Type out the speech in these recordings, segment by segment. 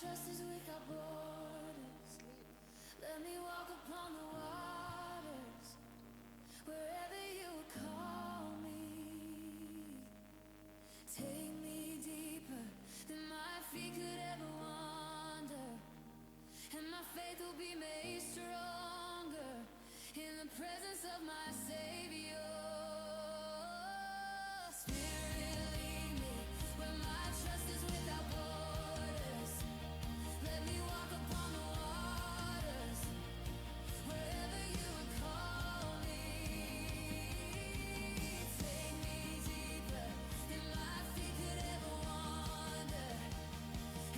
trust is without borders. Let me walk upon the waters, wherever you would call me. Take me deeper than my feet could ever wander, and my faith will be made stronger in the presence of my Savior. Spirit, lead me where my trust is without borders. Let me walk upon the waters, wherever you would call me. Take me deeper than my feet could ever wander,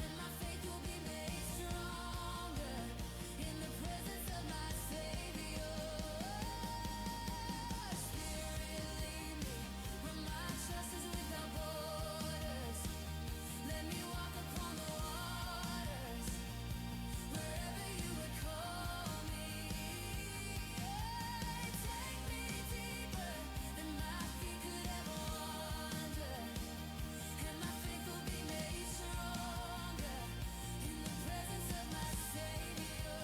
and my faith will be made stronger in the presence of my Savior. Spirit, lead me where my trust is without borders. Let me walk upon the waters, wherever you would call me. Take me deeper than my feet could ever wander, and my faith will be made stronger in the presence of my Savior.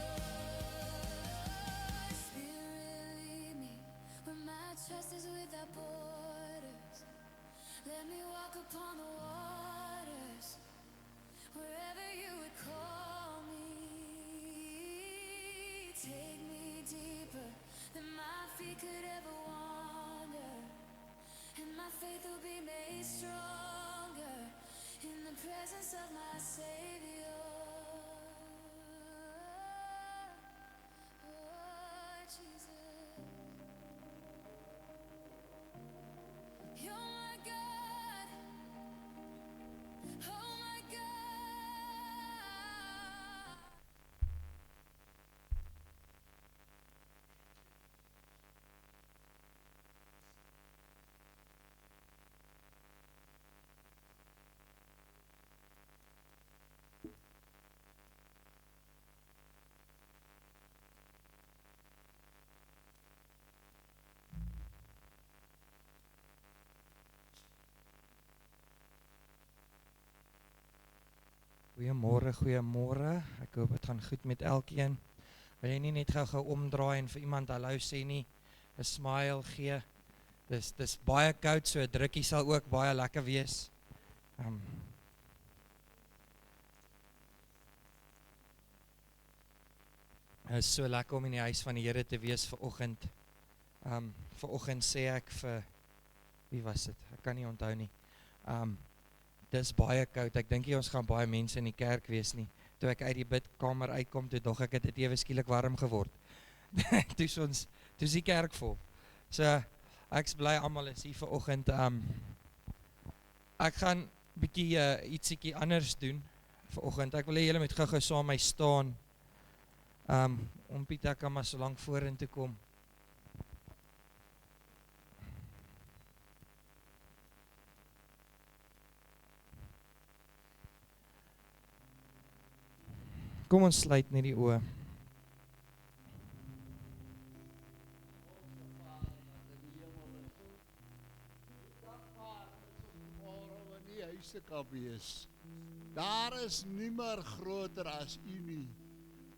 Spirit, lead me where my trust is without borders. Let me walk upon the waters, wherever you would call me. Take me deeper than my feet could ever wander, and my faith will be made stronger in the presence of my Savior. Oh, Jesus, you're my God. Oh, my God. Goeiemôre. Ek hoop dit gaan goed met elkeen. Wil jy nie net gou omdraai en vir iemand hallo sê nie, 'n smile gee. Dis baie koud, so 'n drukkie sal ook baie lekker wees. Het is so lekker om in die huis van die Here te wees vanoggend. Vanoggend sê ek vir wie was dit? Ek kan nie onthou nie. Dis baie koud. Ek dink nie ons gaan baie mense in die kerk wees nie. Toe ek uit die bidkamer uitkom, toe dog ek het dit ewe skielik warm geword. Toe is die kerk vol. So ek's bly almal is hier vanoggend. Ek gaan bietjie ietsiekie anders doen vanoggend. Ek wil hê julle moet gou-gou saam met my staan. Om Pieter kan maar so lank vorentoe kom. Kom ons sluit net die oë. Kan wees. Daar is nie meer groter as U nie.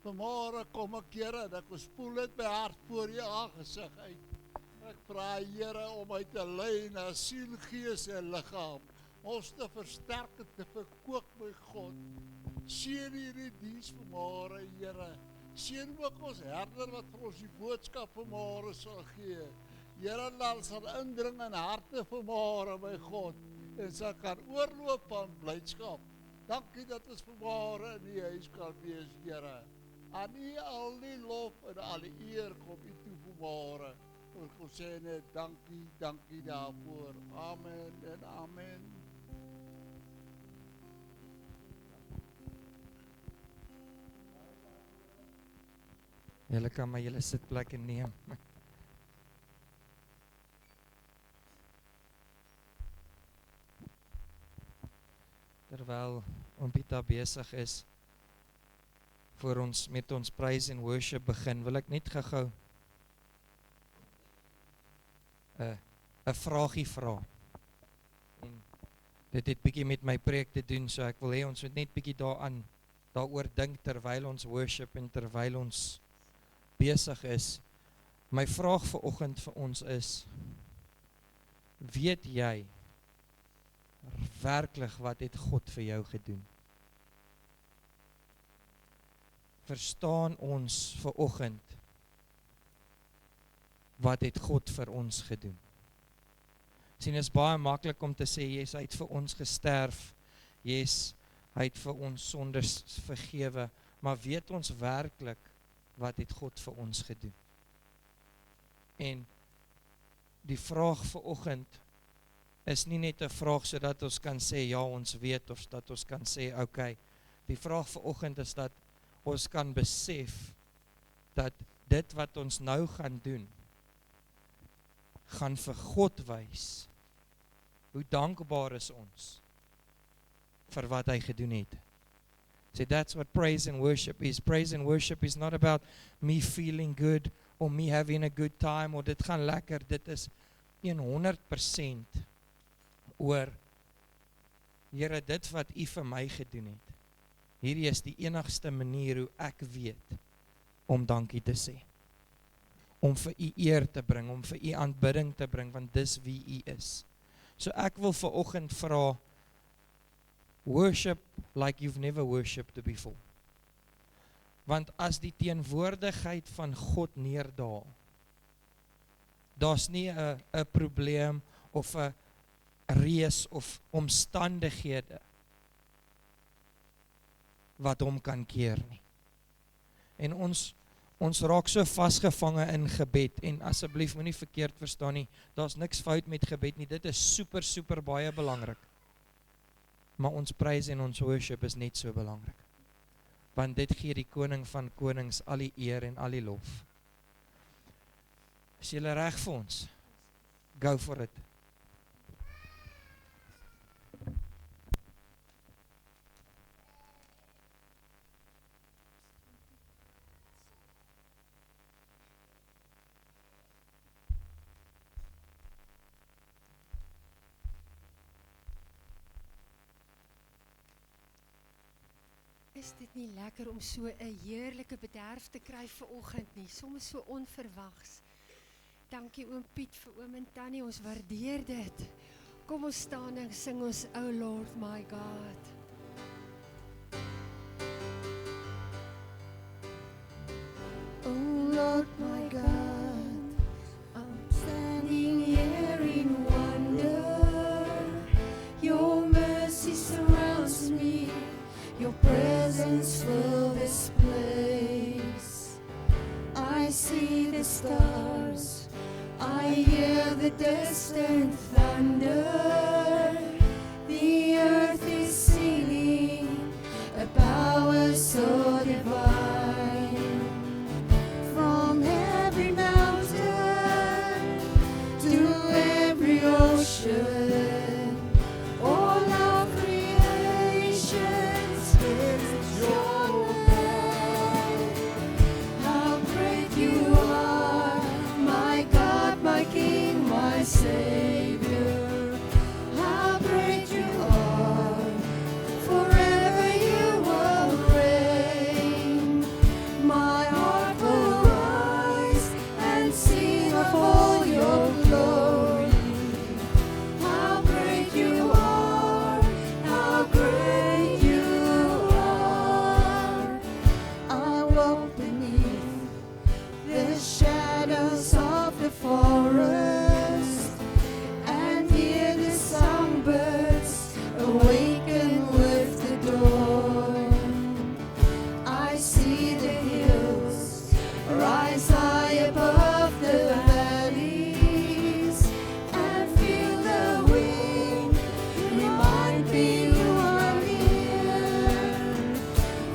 Vanmôre kom ek, Here, en ek spoel dit my hart voor U aangesig uit. Ek vra, Here, om my te lei na siel, gees en liggaam. Ons te versterk en te verkoop, my God. Seën hierdie diens vanmôre, Here. Seën ook ons herder wat vir ons die boodskap vanmôre sal gee. Here, laat sal indring in harte vanmôre, my God. En sy kan oorloop van blydskap. Dankie dat ons vanmôre in die huis kan wees, Here. Aan U al die lof en al die eer kom U toe vanmôre. Ons kom sê net dankie daarvoor. Amen en amen. Julle kan maar julle sitplekke neem. Terwyl oom Pieter besig is voor ons met ons praise en worship begin, wil ek net gou 'n vraagie vra. En dit het bietjie met my preek te doen, so ek wil hê ons moet net bietjie daaraan daaroor dink terwyl ons worship en terwyl ons besig is. My vraag vanoggend vir ons is, weet jy werklik wat het God vir jou gedoen? Verstaan ons vanoggend wat het God vir ons gedoen? Sien, is baie maklik om te sê, yes, hy het vir ons gesterf, yes, hy het vir ons sondes vergewe, maar weet ons werklik wat het God vir ons gedoen? En die vraag vanoggend is nie net 'n vraag sodat ons kan sê, ja, ons weet, of dat ons kan sê, okay. Die vraag vanoggend is dat ons kan besef dat dit wat ons nou gaan doen, gaan vir God wys hoe dankbaar is ons vir wat hy gedoen het. So that's what praise and worship is. Praise and worship is not about me feeling good or me having a good time or dit gaan lekker. Dit is 100% oor, Here, dit wat u vir my gedoen het. Hierdie is die enigste manier hoe ek weet om dankie te sê. Om vir u eer te bring, om vir u aanbidding te bring, want dis wie u is. So ek wil vanoggend vra, worship like you've never worshipped before. Want as die teenwoordigheid van God neerdaal, daar's nie 'n probleem of 'n reus of omstandighede wat hom kan keer nie. En ons raak so vasgevange in gebed, en asseblief moenie verkeerd verstaan nie, daar's niks fout met gebed nie, dit is super baie belangrik. Maar ons praise en ons worship is net so belangrik. Want dit gee die koning van konings al die eer en al die lof. Is julle reg vir ons? Go for it. Is dit nie lekker om so 'n heerlike bederf te kry vir oggend nie, soms so onverwags. Dankie oom Piet vir oom en tannie, ons waardeer dit. Kom ons staan en sing ons O Lord my God. Oh Lord my God, I'm standing here in wonder. Your mercy surrounds me, your presence fills this place. I see the stars, I hear the distant thunder. The earth is singing a power so divine. From every mountain to every ocean, all of creation is your name. How great you are, my God, my King, my Savior. How great you are, forever you will reign. My heart will rise and sing of all your glory. How great you are, how great you are. I walk beneath the shadows of the forest and hear the songbirds awaken with the dawn. I see the hills rise high above the valleys and feel the wind remind me you are near.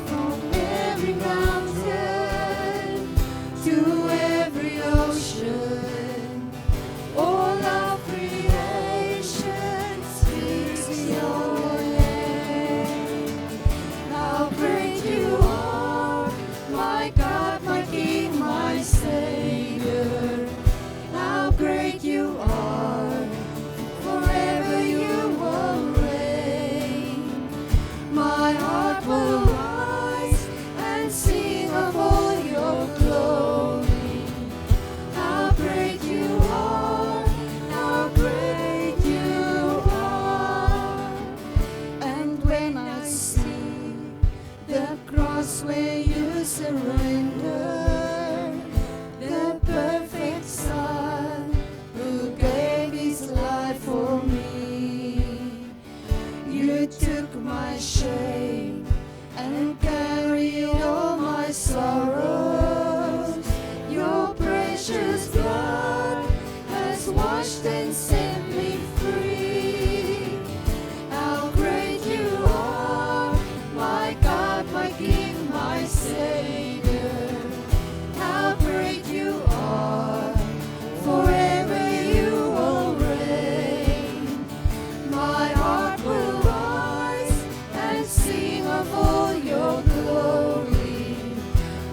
From every mountain to every ocean, all of creation speaks your name. How great you are, my God, my King, my Savior. How great you are, forever you will reign. My heart will rise cross where you surrendered, the perfect Son who gave his life for me. You took my shame and carried all my sorrows. Your precious blood has washed and set me free. How great you are, my God, my King, my Savior. How great you are, forever you will reign. My heart will rise and sing of all your glory.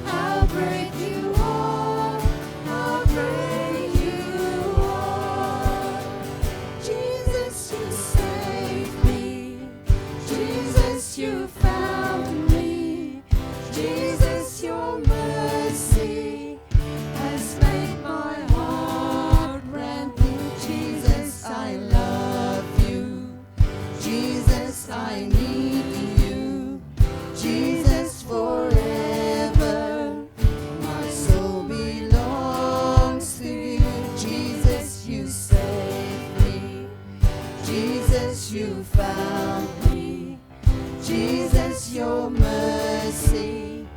How great you are, how great you are. Jesus, you saved me. Jesus, you found me. Jesus, your mercy has made my heart brand new. Jesus, I love you. Jesus, I need you. Jesus, forever my soul belongs to you. Jesus, you saved me. Jesus, you found me. Jesus, your mercy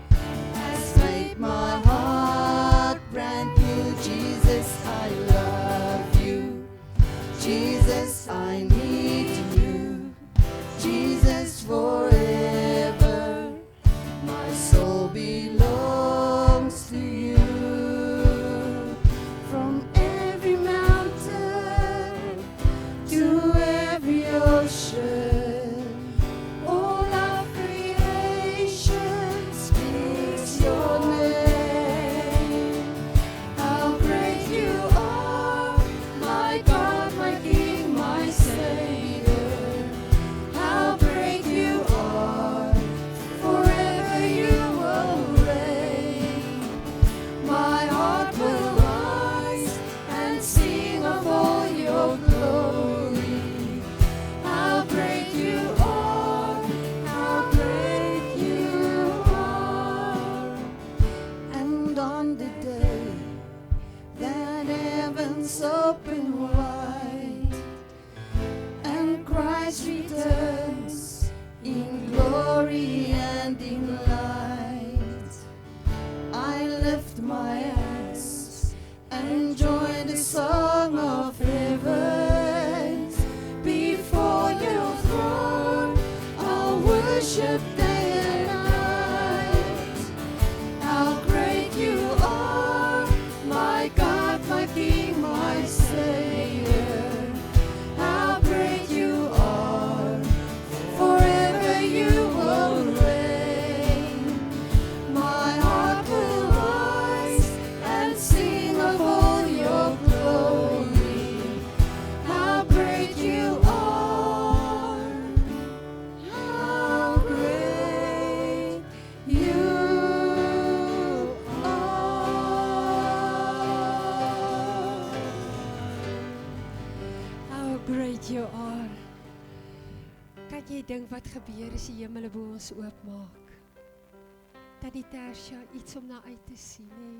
has made my heart brand new. Jesus, I love you. Jesus, I need you. Jesus, forever my soul belongs to you. From every mountain to every ocean, all of creation speaks your name. How great you are, my God, my King, my Savior. How great you are, forever you will reign. My heart will rise and sing of all your glory. How great you are, how great you are. And on the day that heavens open wide and Christ returns in glory and in light, I lift my hands and join the song of heavens before your throne. I'll worship day and night. How great you are, my God, my King, my Savior. How great you are, forever you will reign. My heart will rise and sing of all your glory. How great you are, how great you are. How great you are. Kan jy dink wat gebeur as die hemele bo ons oopmaak? Dat die Tersia iets om na uit te sien, hè?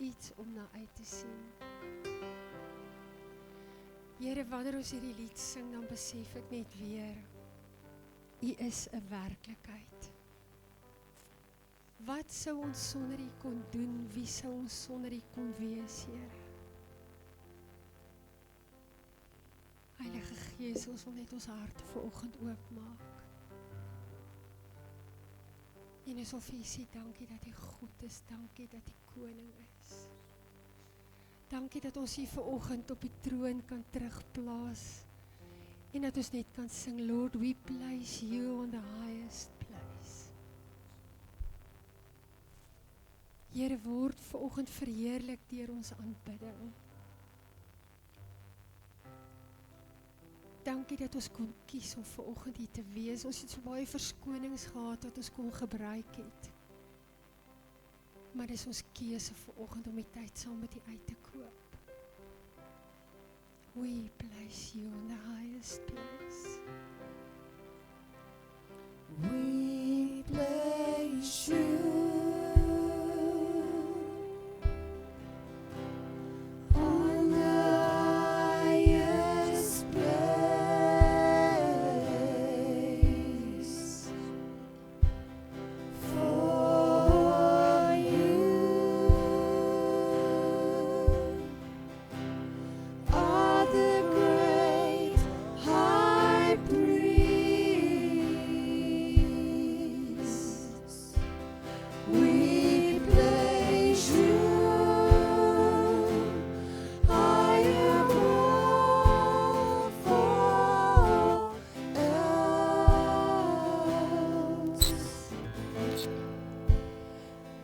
Iets om na uit te sien. Here, wanneer ons hierdie lied sing, dan besef ek net weer, U is 'n werklikheid. Wat sou ons sonder U kon doen? Wie sou ons sonder U kon wees, Here? Heilige Gees, ons wil net ons harte vanoggend oopmaak. En ons wil vir U sê, dankie dat U goed is, dankie dat U koning is. Dankie dat ons U vanoggend op die troon kan terugplaas. En dat ons net kan sing, Lord, we place You on the highest place. Here, word vanoggend verheerlik deur ons aanbidding. Dankie dat ons kon kies om vanoggend hier te wees. Ons het so baie verskonings gehad wat ons kon gebruik het. Maar dis ons keuse vanoggend om die tyd saam met U uit te koop. We place You on the highest place. We place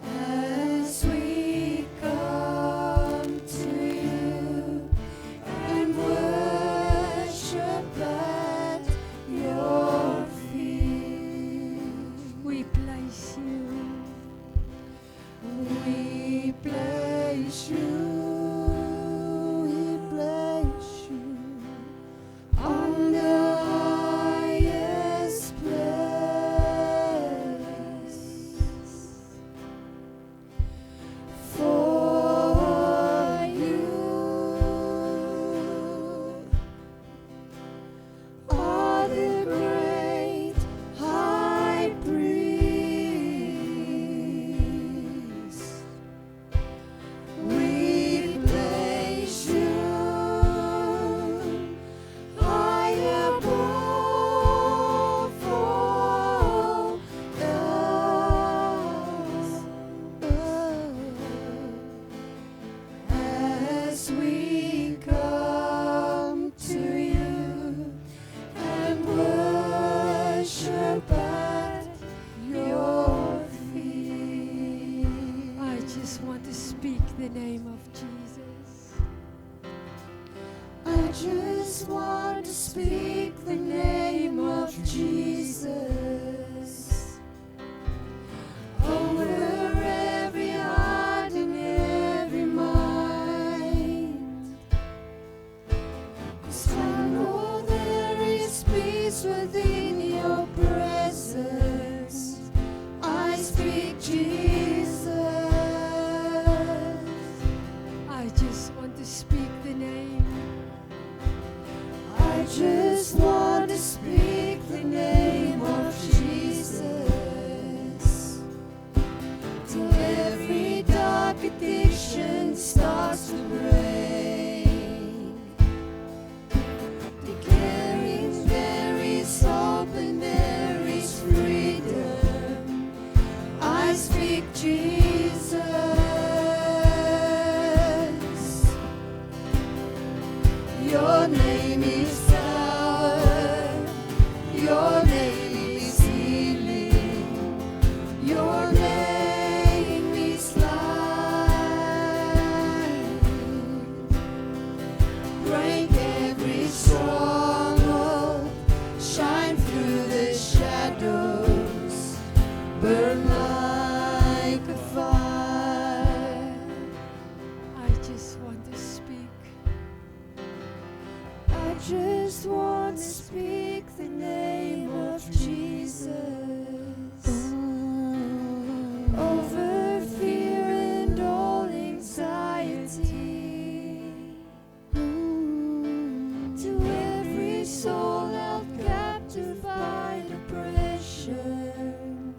As we come to you and worship at your feet, We place you. we place you, on the highest place. For you are the great high priest. We place you high above all else. As we come to you and worship at your feet. I just want to speak the name of Jesus. I just want to speak the name of Jesus over every heart and every mind. 'Cause I know there is peace within your presence. I speak Jesus. I just want to speak the name. I just want to speak the name of Jesus till every dark addiction starts to break, declaring there is hope and there is freedom. I speak Jesus. Your name is power. Your name is healing. Your name is life. Break every stronghold. Shine through the shadows. Burn like a fire. I just want to speak. I just want to speak the name of Jesus over fear and all anxiety, to every soul held captive by depression.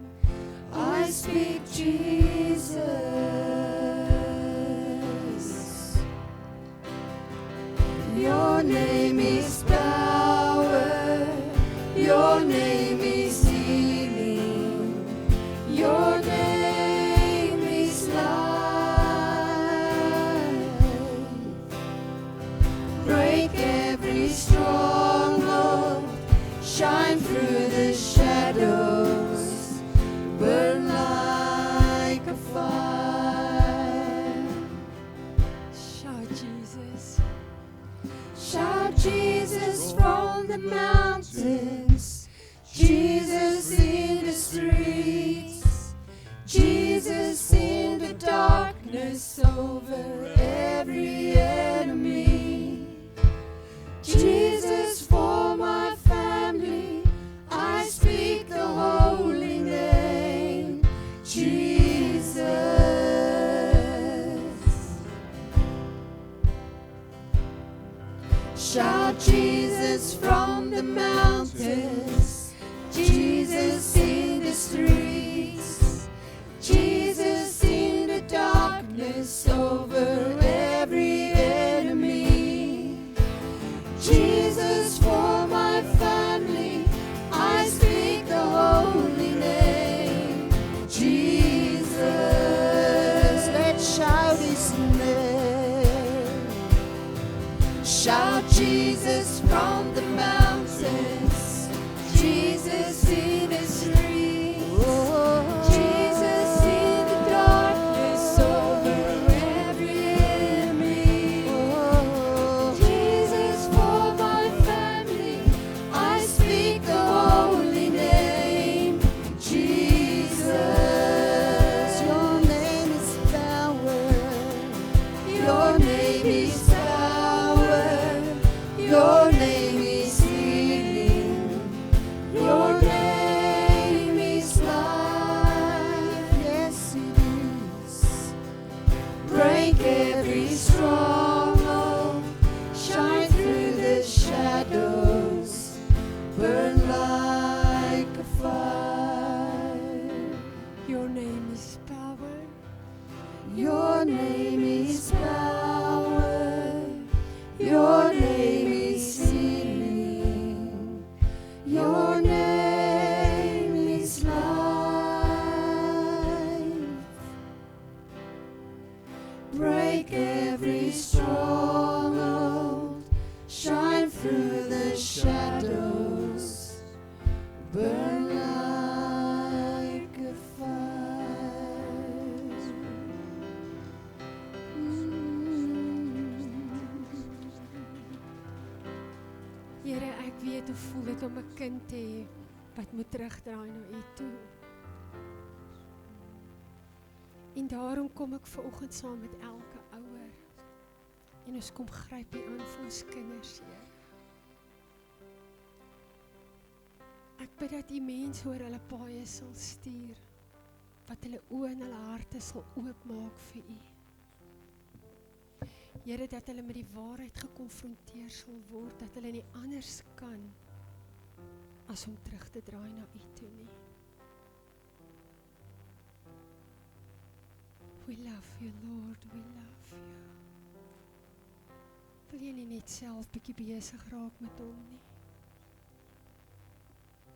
I speak Jesus. Your name is power. Your name is healing. Your name is life. Break every stronghold. Shine through the shadows. Burn like a fire. Shout Jesus. Shout Jesus from the mountains, Jesus in the streets, Jesus in the darkness over every enemy, Jesus for my family. I speak the holy name, Jesus. Shout Jesus from the mountains, Jesus in the streets, Jesus in the darkness over every enemy, Jesus for my family. I speak the holy name, Jesus. Let's shout his name. Shout Jesus from the mountains, Jesus in the streets, stronghold, shine through the shadows, burn like a fire. Your name is power. Your name is power. Your name is healing. Your name is life. Break every stronghold, shine through the shadows, burn like a fire. Here, ek weet hoe voel dit om 'n kind te hê wat moet terugdraai na U toe. En daarom kom ek vanoggend saam met elke ouer. En ons kom gryp U aan vir ons kinders, Heer. Ek bid dat U mense oor hulle paaie sal stuur, wat hulle oë en hulle harte sal oopmaak vir U. Here, dat hulle met die waarheid gekonfronteer sal word, dat hulle nie anders kan as om terug te draai na U toe nie. We love you, Lord, we love you. Wil jy nie net self bietjie besig raak met hom nie?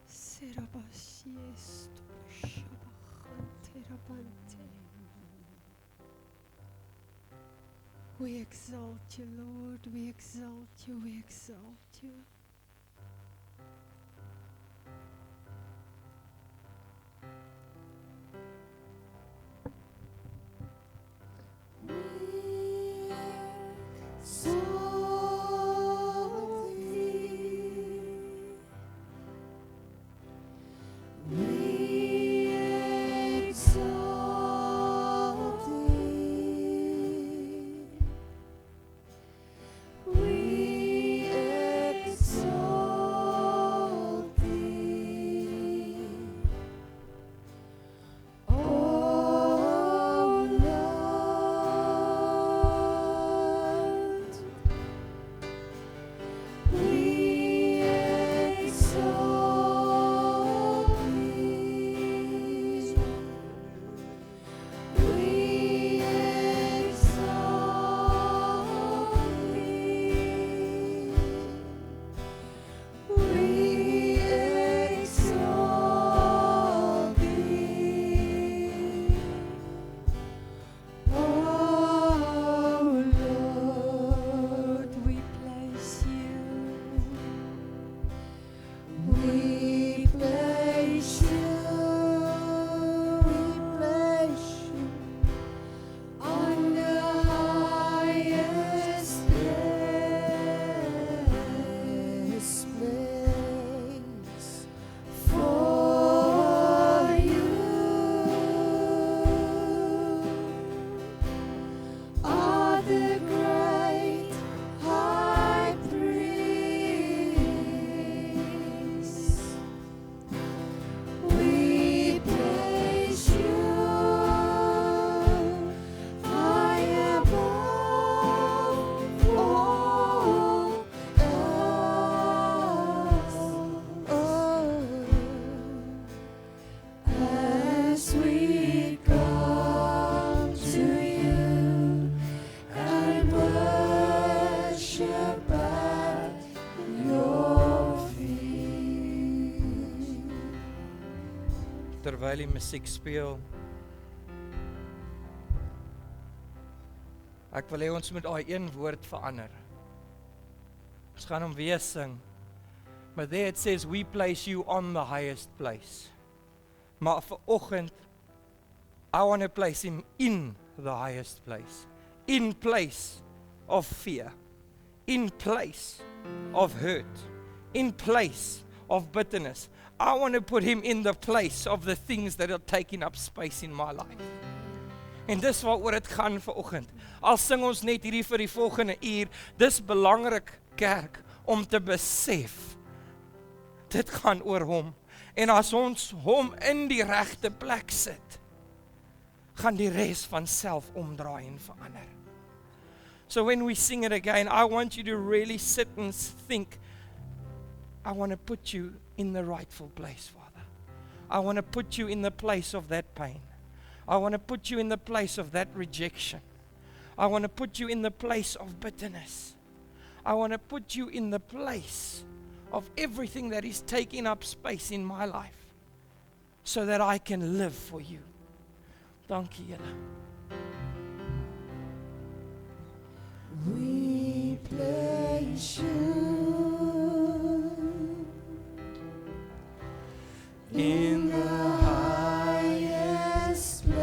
Serabasiesto, shabachante, rabante. We exalt you, Lord, we exalt you, we exalt you. Terwyl die musiek speel, ek wil hê ons moet daai een woord verander. Ons gaan hom weer sing. But there it says, we place you on the highest place. Maar vanoggend, I want to place him in the highest place. In place of fear. In place of hurt. In place of bitterness. I want to put him in the place of the things that are taking up space in my life. En dis waaroor dit gaan vanoggend. Al sing ons net hierdie vir die volgende uur, dis belangrik, kerk, om te besef, dit gaan oor hom. En as ons hom in die regte plek sit, gaan die res van self omdraai en verander. So when we sing it again, I want you to really sit and think, I want to put you in the rightful place, Father. I want to put you in the place of that pain. I want to put you in the place of that rejection. I want to put you in the place of bitterness. I want to put you in the place of everything that is taking up space in my life so that I can live for you. Dankie julle. We place you in the highest place.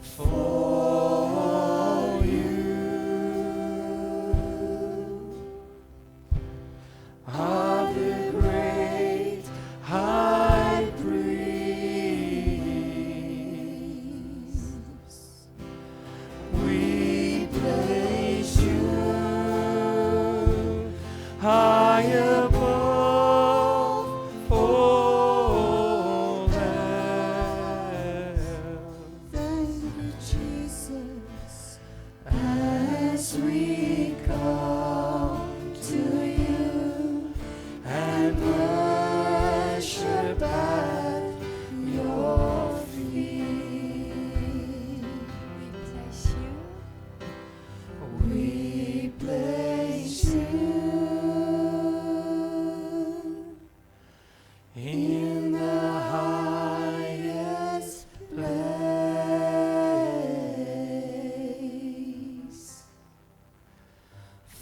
For you are the great high priest. We place you high above all else. Thank you, Jesus, as we come to you and worship at your feet. We place you in the highest place.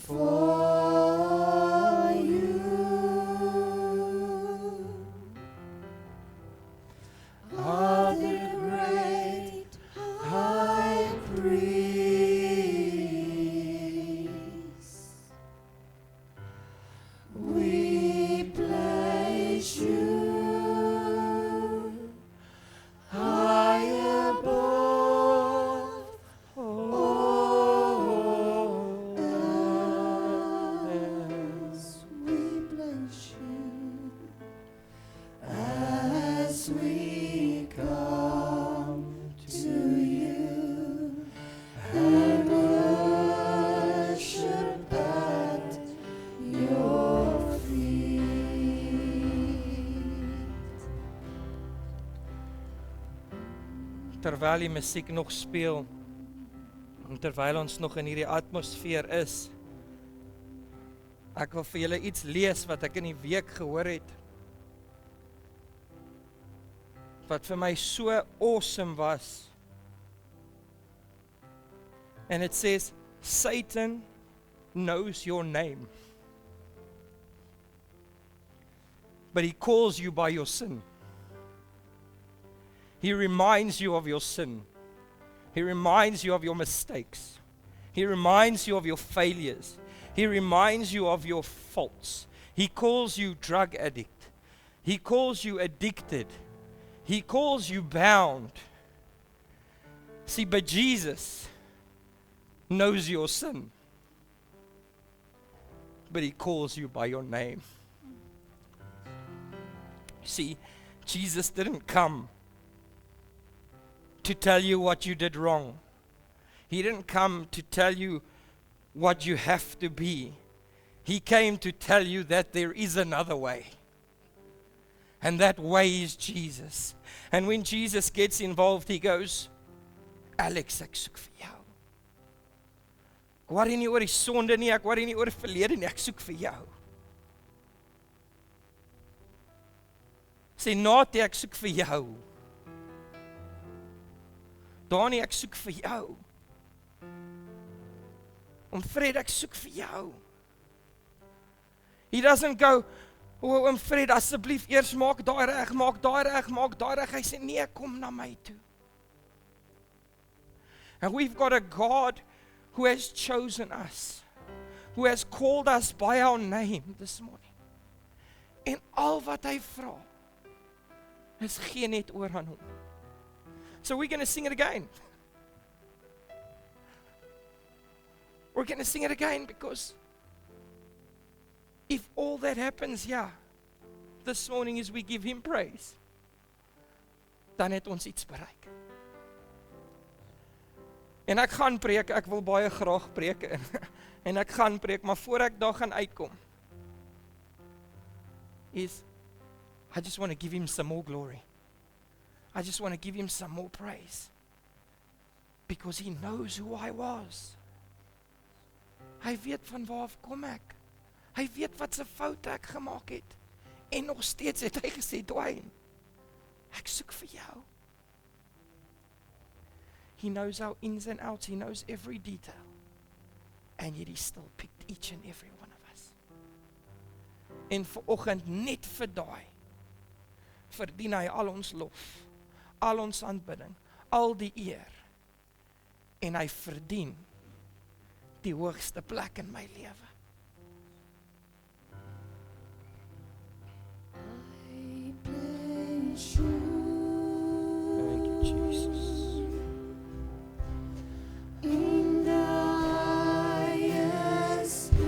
For you are the great high priest. We place you high above all else. We place you as we come to you and worship at your feet. Terwyl die musiek nog speel en terwyl ons nog in hierdie atmosfeer is, ek wil vir julle iets lees wat ek in die week gehoor het, wat vir my so awesome was. And it says, Satan knows your name, but he calls you by your sin. He reminds you of your sin. He reminds you of your mistakes. He reminds you of your failures. He reminds you of your faults. He calls you drug addict. He calls you addicted. He calls you bound. See, but Jesus knows your sin, but he calls you by your name. See, Jesus didn't come to tell you what you did wrong. He didn't come to tell you what you have to be. He came to tell you that there is another way. And that way is Jesus. And when Jesus gets involved, he goes, Alex, ek soek vir jou. Ek worry nie oor die sonde nie, ek worry nie oor die verlede nie, ek soek vir jou. Sê, Natie, ek soek vir jou. Dani, ek soek vir jou. Fred, ek soek vir jou. He doesn't go, oh, Fred, asseblief eers maak daai reg, maak daai reg, maak daai reg. Hy sê, nee, kom na my toe. And we've got a God who has chosen us, who has called us by our name this morning. En al wat hy vra, is geen net oor aan hom. So we're going to sing it again. We're going to sing it again because if all that happens, this morning is we give him praise, dan het ons iets bereik. En ek gaan preek, ek wil baie graag preek en ek gaan preek, maar voor ek daar gaan uitkom, is I just want to give him some more glory. I just want to give him some more praise. Because he knows who I was. Hy weet van waar af kom ek. Hy weet wat se foute ek gemaak het. En nog steeds het hy gesê, Dwayne, ek soek vir jou. He knows our ins and outs. He knows every detail. And yet he still picked each and every one of us. En vanoggend net vir daai, verdien hy al ons lof, al ons aanbidding, al die eer. En hy verdien die hoogste plek in my lewe. I bless you. Thank you, Jesus. In the highest place,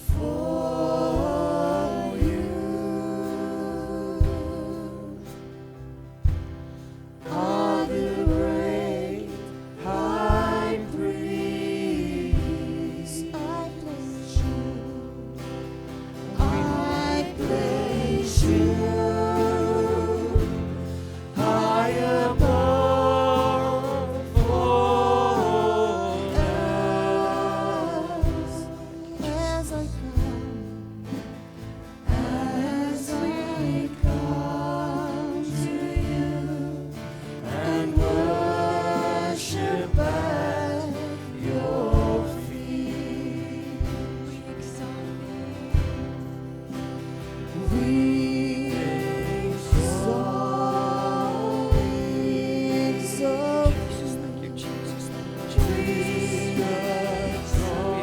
for you are the great high priest. I bless you. I bless you. High above all else, as I come to you and worship at your feet. We exalt, we exalt, Thank you, Jesus. we We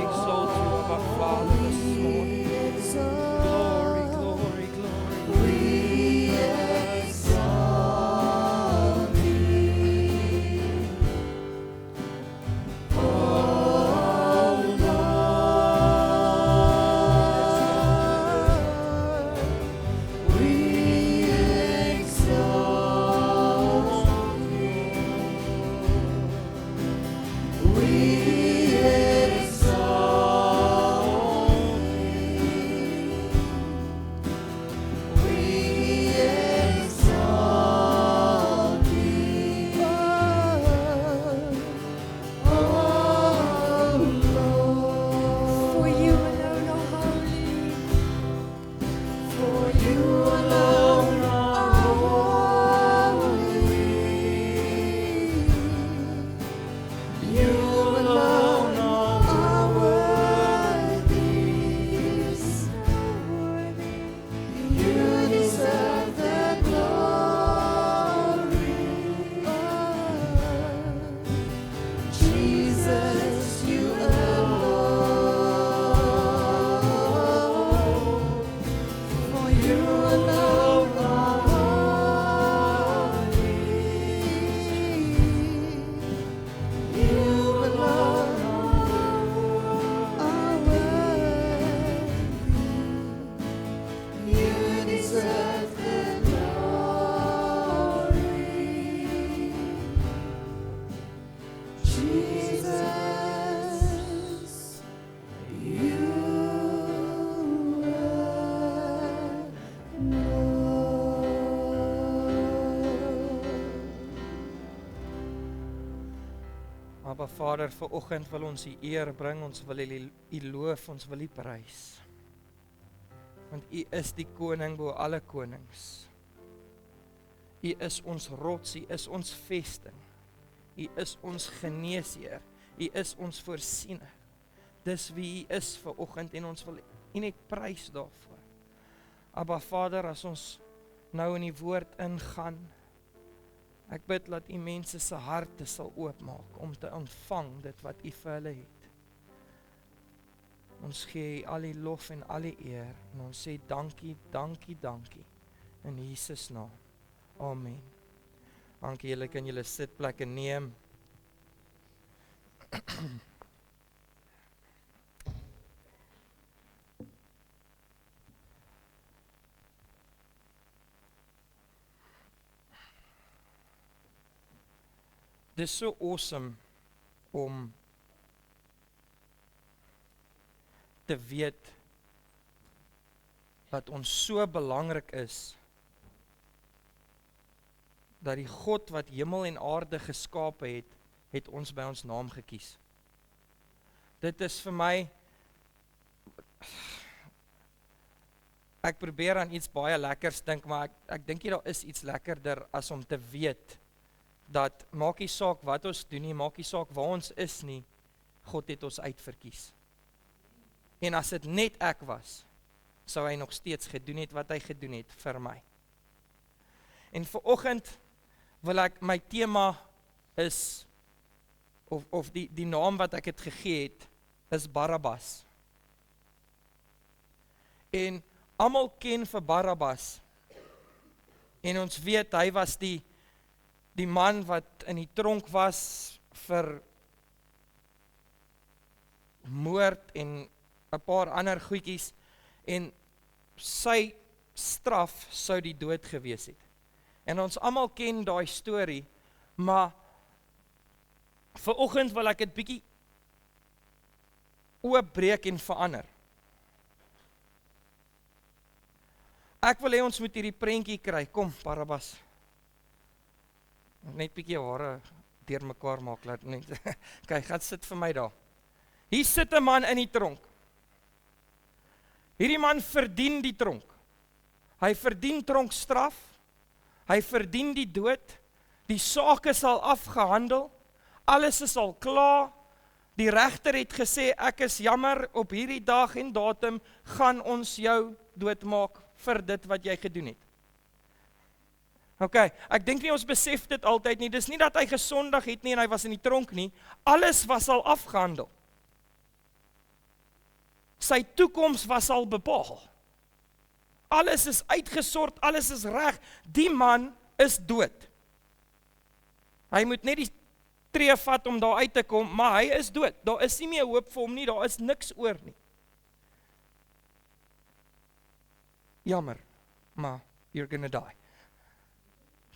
exalt you, our Father, this morning. Glory, glory, glory. we exalt thee. Oh Lord, we exalt thee. We exalt thee. We exalt thee. Oh Lord, For you alone are holy. for you alone are holy. You alone are worthy. You deserve the glory. Jesus, you alone. For you alone are holy. You alone are worthy. You deserve the glory. Jesus, you Abba Vader, vanoggend wil ons U eer bring, ons wil U loof, ons wil U prys. Want U is die koning bo alle konings. U is ons rots, U is ons vesting. U is ons geneesheer, U is ons voorsiener. Dis wie U is vanoggend en ons wil U net prys daarvoor. Abba Vader, as ons nou in die woord ingaan, ek bid dat U mense se harte sal oopmaak om te ontvang dit wat U vir hulle het. Ons gee U al die lof en al die eer en ons sê dankie, dankie, dankie in Jesus naam. Amen. Dankie, julle kan julle sitplekke neem. Dis so awesome om te weet dat ons so belangrik is dat die God wat hemel en aarde geskape het ons by ons naam gekies. Dit is vir my, ek probeer aan iets baie lekkers dink, maar ek dink nie daar is iets lekkerder as om te weet dat maak nie saak wat ons doen nie, maak nie saak waar ons is nie, God het ons uitverkies. En as dit net ek was, sou hy nog steeds gedoen het wat hy gedoen het vir my. En vanoggend wil ek, my tema is, of die naam wat ek het gegee het, is Barabbas. En almal ken vir Barabbas, en ons weet, hy was die man wat in die tronk was vir moord en 'n paar ander goedjies, en sy straf sou die dood gewees het. En ons almal ken daai storie, maar vanoggend wil ek dit bietjie oopbreek en verander. Ek wil hê ons moet hierdie prentjie kry. Kom, Barabbas. Net bietjie hare deurmekaar maak, laat net. Kyk, gaan sit vir my daar. Hier sit 'n man in die tronk. Hierdie man verdien die tronk. Hy verdien tronkstraf. Hy verdien die dood. Die saak is al afgehandel. Alles is al klaar. Die regter het gesê, ek is jammer, op hierdie dag en datum gaan ons jou doodmaak vir dit wat jy gedoen het. Ok, ek dink nie ons besef dit altyd nie. Dis nie dat hy gesondig het nie en hy was in die tronk nie. Alles was al afgehandel. Sy toekoms was al bepaal. Alles is uitgesort, alles is reg. Die man is dood. Hy moet net die tree vat om daar uit te kom, maar hy is dood. Daar is nie meer hoop vir hom nie, daar is niks oor nie. Jammer, maar you're gonna die.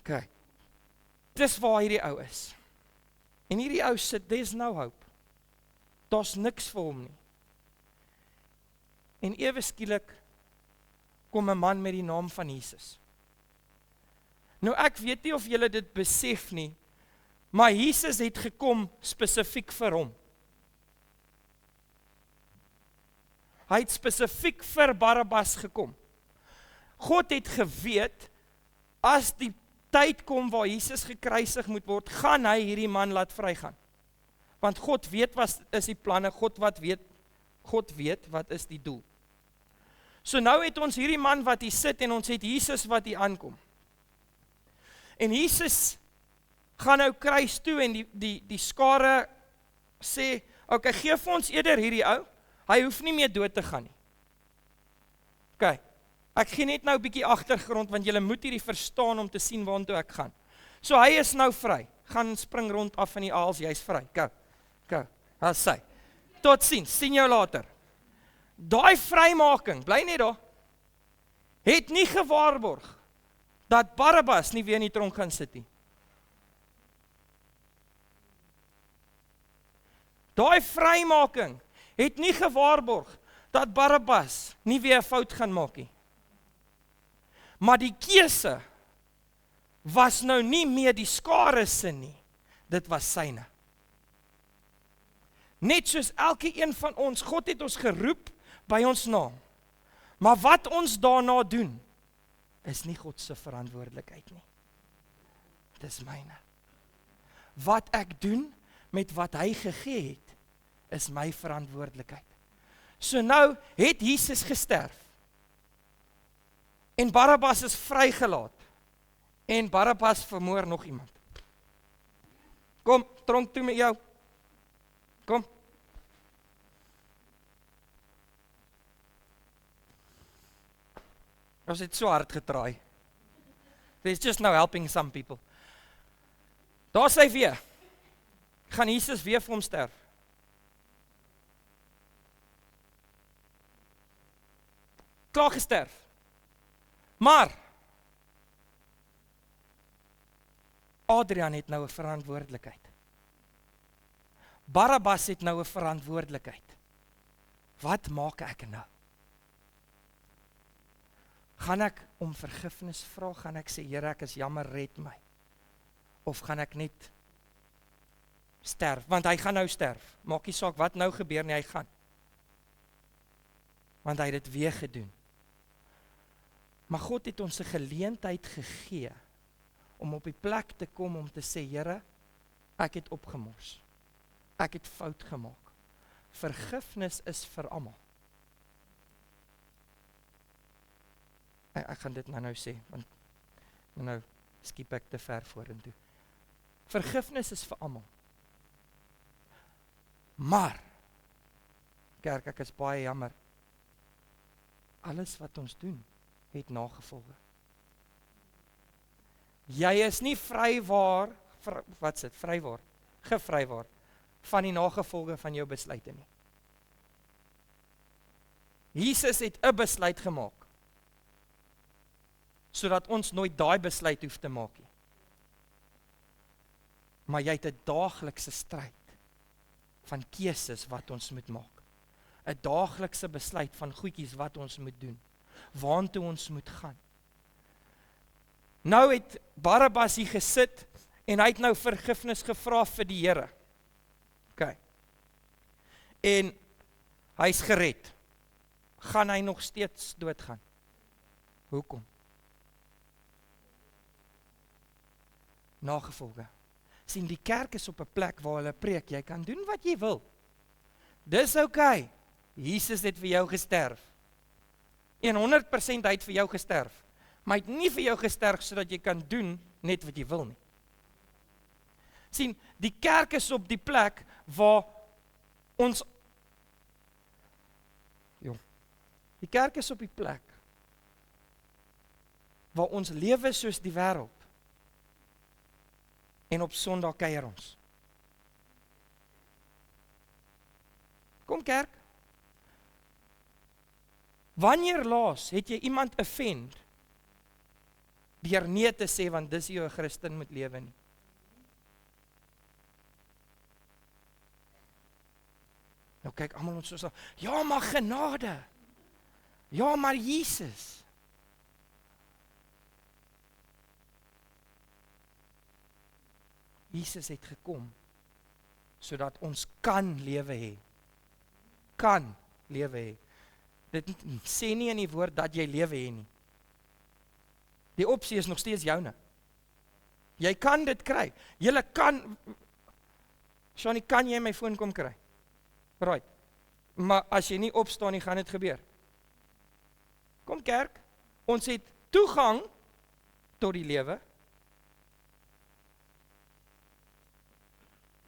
Ok, dis waar hierdie ou is. En hierdie ou sit, there's no hope. Daar's niks vir hom nie. En ewe skielik kom 'n man met die naam van Jesus. Nou ek weet nie of julle dit besef nie, maar Jesus het gekom spesifiek vir hom. Hy het spesifiek vir Barabbas gekom. God het geweet, as die tyd kom waar Jesus gekruisig moet word, gaan hy hierdie man laat vrygaan. Want God weet wat is die planne, God weet wat is die doel. So nou het ons hierdie man wat hier sit en ons het Jesus wat hier aankom. En Jesus gaan nou kruis toe en die skare sê, ok, gee vir ons eerder hierdie ou, hy hoef nie meer dood te gaan nie. Ok, ek gee net nou 'n bietjie agtergrond, want julle moet hierdie verstaan om te sien waartoe ek gaan. So hy is nou vry, gaan spring rond af in die aals, jy's vry, kou, daar sy. Tot ziens, sien jou later. Daai vrymaking, bly net daar, het nie gewaarborg dat Barabbas nie weer in die tronk gaan sit nie. Daai vrymaking het nie gewaarborg dat Barabbas nie weer 'n fout gaan maak nie. Maar die keuse was nou nie meer die skare se nie, dit was syne. Net soos elke een van ons, God het ons geroep by ons naam. Maar wat ons daarna doen, is nie God se verantwoordelikheid nie. Dis myne. Wat ek doen met wat hy gegee het, is my verantwoordelikheid. So nou het Jesus gesterf. En Barabbas is vrygelaat. En Barabbas vermoor nog iemand. Kom, tronk toe met jou. Kom. Ons het so hard getraai. There's just no helping some people. Daar sê weer, gaan Jesus weer vir hom sterf. Klaar gesterf. Maar, Adrian het nou 'n verantwoordelikheid. Barabbas het nou 'n verantwoordelikheid. Wat maak ek nou? Gaan ek om vergifnis vra? Gaan ek sê, Here, ek is jammer, red my? Of gaan ek net sterf? Want hy gaan nou sterf. Maak nie saak wat nou gebeur nie, hy gaan. Want hy het dit weer gedoen. Maar God het ons 'n geleentheid gegee om op die plek te kom om te sê, Here, ek het opgemors. Ek het fout gemaak. Vergifnis is vir almal. Ek gaan dit nou sê, want nou skiep ek te ver vorentoe. Vergifnis is vir almal. Maar, kerk, ek is baie jammer. Alles wat ons doen, het nagevolge. Jy is nie vrywaar, gevrywaar, van die nagevolge van jou besluite nie. Jesus het 'n besluit gemaak, sodat ons nooit daai besluit hoef te maak nie. Maar jy het 'n daaglikse stryd van keuses wat ons moet maak. 'n Daaglikse besluit van goedjies wat ons moet doen, waartoe ons moet gaan. Nou het Barabbas hier gesit en hy het nou vergifnis gevra vir die Here. OK. En hy's gered. Gaan hy nog steeds doodgaan? Hoekom? Nagevolge. Sien, die kerk is op 'n plek waar hulle preek, jy kan doen wat jy wil. Dis OK. Jesus het vir jou gesterf. 100% hy het vir jou gesterf. Maar hy het nie vir jou gesterf sodat jy kan doen net wat jy wil nie. Sien, die kerk is op die plek waar ons die kerk is op die plek waar ons lewe soos die wêreld. En op Sondag kuier ons. Kom kerk. Wanneer laas het jy iemand offend deur nee te sê want dis hoe 'n Christen moet lewe nie? Nou kyk almal ons so, ja maar genade. Ja maar Jesus. Jesus het gekom sodat ons kan lewe hê. Kan lewe hê. Dit sê nie in die woord dat jy lewe hê nie. Die opsie is nog steeds joune. Jy kan dit kry. Julle kan, Shani, kan jy my foon kom kry? Right. Maar as jy nie opstaan nie, gaan dit gebeur. Kom kerk, ons het toegang tot die lewe,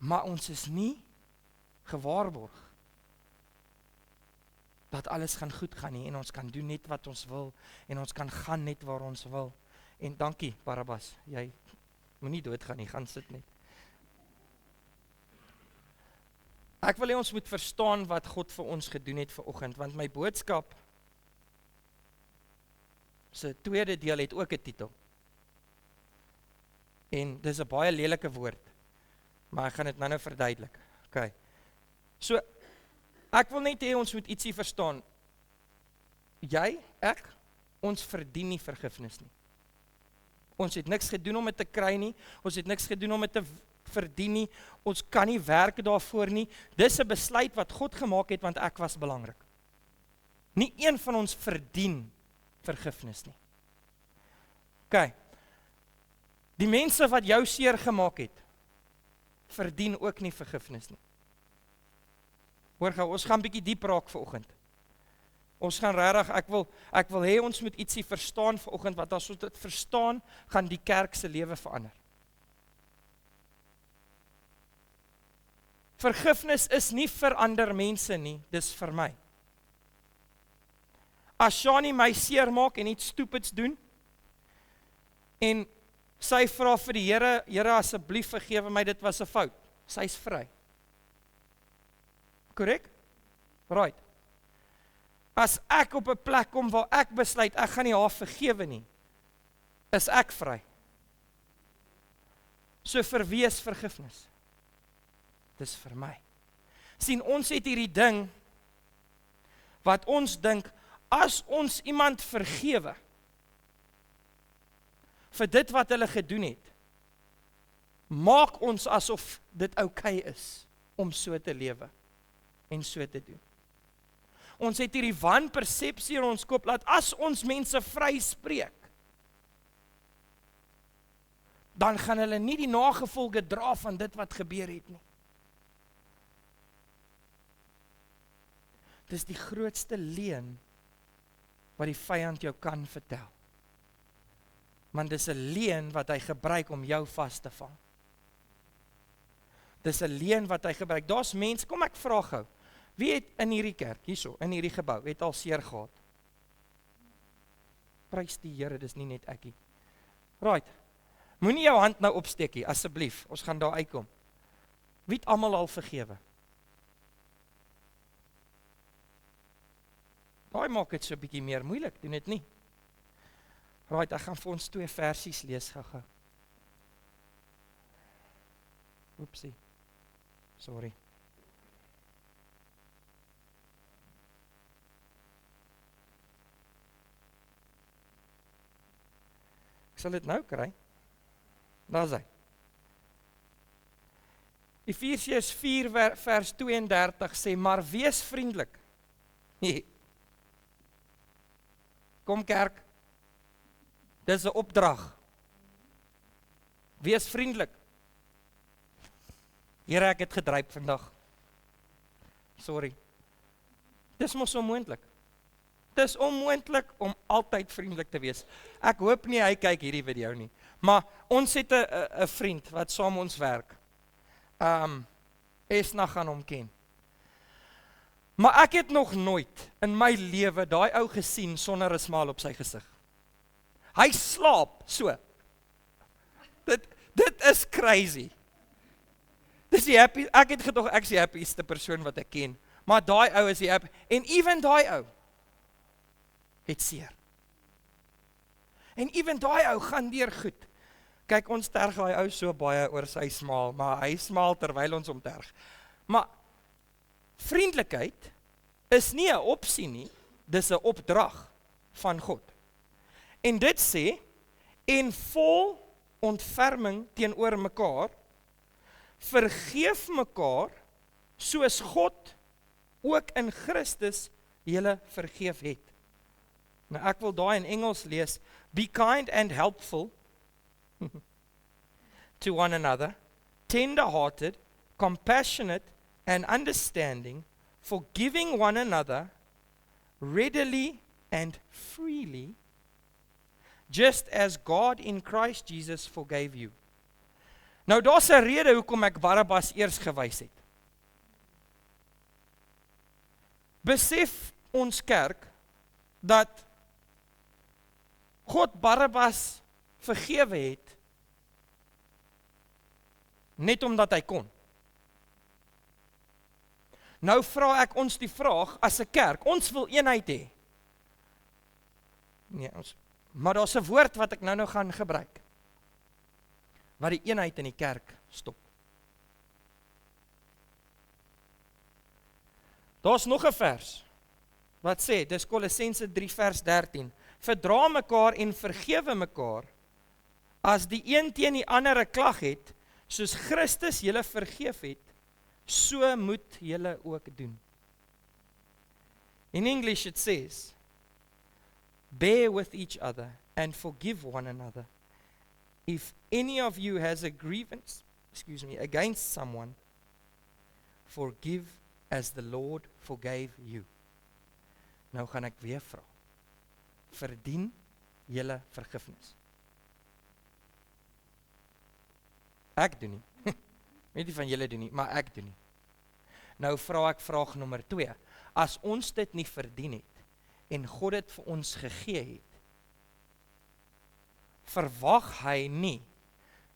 maar ons is nie gewaarborg dat alles gaan goed gaan nie en ons kan doen net wat ons wil en ons kan gaan net waar ons wil. En dankie Barabbas, jy moenie doodgaan nie, gaan sit net. Ek wil hê ons moet verstaan wat God vir ons gedoen het vanoggend, want my boodskap se tweede deel het ook 'n titel. En dis 'n baie lelike woord, maar ek gaan dit nou verduidelik. OK. So, ek wil net hê ons moet ietsie verstaan. Jy, ek, ons verdien nie vergifnis nie. Ons het niks gedoen om dit te kry nie. Ons het niks gedoen om dit te verdien nie. Ons kan nie werk daarvoor nie. Dis 'n besluit wat God gemaak het want ek was belangrik. Nie een van ons verdien vergifnis nie. OK. Die mense wat jou seer gemaak het, verdien ook nie vergifnis nie. Hoor gou, ons gaan bietjie diep raak vanoggend. Ons gaan regtig, ek wil hê ons moet ietsie verstaan vanoggend, wat as ons dit verstaan, gaan die kerk se lewe verander. Vergifnis is nie vir ander mense nie, dis vir my. As Shani my seer maak en iets stupids doen, en sy vra vir die Here, Here asseblief vergewe my, dit was 'n fout. Sy's vry. Korrek? Right. As ek op 'n plek kom waar ek besluit, ek gaan nie haar vergewe nie, is ek vry. So vir wie is vergifnis? Dis vir my. sien ons het hierdie ding wat ons dink as ons iemand vergewe vir dit wat hulle gedoen het, maak ons asof dit oukei is om so te lewe en so te doen. Ons het hierdie wanpersepsie in ons kop laat as ons mense vryspreek, dan gaan hulle nie die nagevolge dra van dit wat gebeur het nie. Dis die grootste leuen wat die vyand jou kan vertel. Want dis 'n leuen wat hy gebruik om jou vas te vang. Dis 'n leuen wat hy gebruik. Daar's mense, kom ek vra gou. Wie het in hierdie kerk, hierso, in hierdie gebou, het al seer gehad? Prys die Here, dis nie net ekie. Right. Moenie jou hand nou opsteek nie, asseblief. Ons gaan daar uitkom. Wie het almal al vergewe? Daai maak dit so 'n bietjie meer moeilik, doen dit nie. Right, ek gaan vir ons 2 versies lees gou-gou. Oepsie. Sorry. Ek sal dit nou kry. Daar's hy. Efesiërs 4 vers 32 sê, maar wees vriendelik. Kom kerk. Dis 'n opdrag. Wees vriendelik. Here, ek het gedryf vandag. Sorry. Dis mos onmoontlik. Dis onmoontlik om altyd vriendelik te wees. Ek hoop nie hy kyk hierdie video nie. Maar ons het 'n vriend wat saam ons werk. Esna gaan hom ken. Maar ek het nog nooit in my lewe daai ou gesien sonder 'n smaal op sy gesig. Hy slaap so. Dit is crazy. Dis die happy, ek het gedog ek is die happieste persoon wat ek ken. Maar daai ou is die happy. En even daai ou het seer. En even daai ou gaan deur goed. Kyk, ons terg daai ou so baie oor sy smaal, maar hy smaal terwyl ons hom terg. Maar vriendelikheid is nie 'n opsie nie, dis 'n opdrag van God. En dit sê, en vol ontferming teenoor mekaar, vergeef mekaar, soos God ook in Christus julle vergeef het. Nou ek wil daai in Engels lees, be kind and helpful to one another, tender-hearted, compassionate and understanding, forgiving one another readily and freely, just as God in Christ Jesus forgave you. Nou daar's 'n rede hoekom ek Barabbas eers gewys het. Besef ons kerk dat God Barabbas vergewe het net omdat hy kon. Nou vra ek ons die vraag as 'n kerk, ons wil eenheid hê. Nee, maar daar's 'n woord wat ek nou gaan gebruik, wat die eenheid in die kerk stop. Daar's nog 'n vers, wat sê, dis Kolossense 3 vers 13, verdra mekaar en vergewe mekaar, as die een teen die ander 'n klag het, soos Christus julle vergeef het, so moet julle ook doen. In English it says, bear with each other and forgive one another. If any of you has a grievance, against someone, forgive as the Lord forgave you. Nou gaan ek weer vra, verdien julle vergifnis? Ek doen nie. Weet nie van julle doen nie, maar ek doen nie. Nou vra ek vraag nommer 2. As ons dit nie verdien het, en God dit vir ons gegee het, verwag hy nie,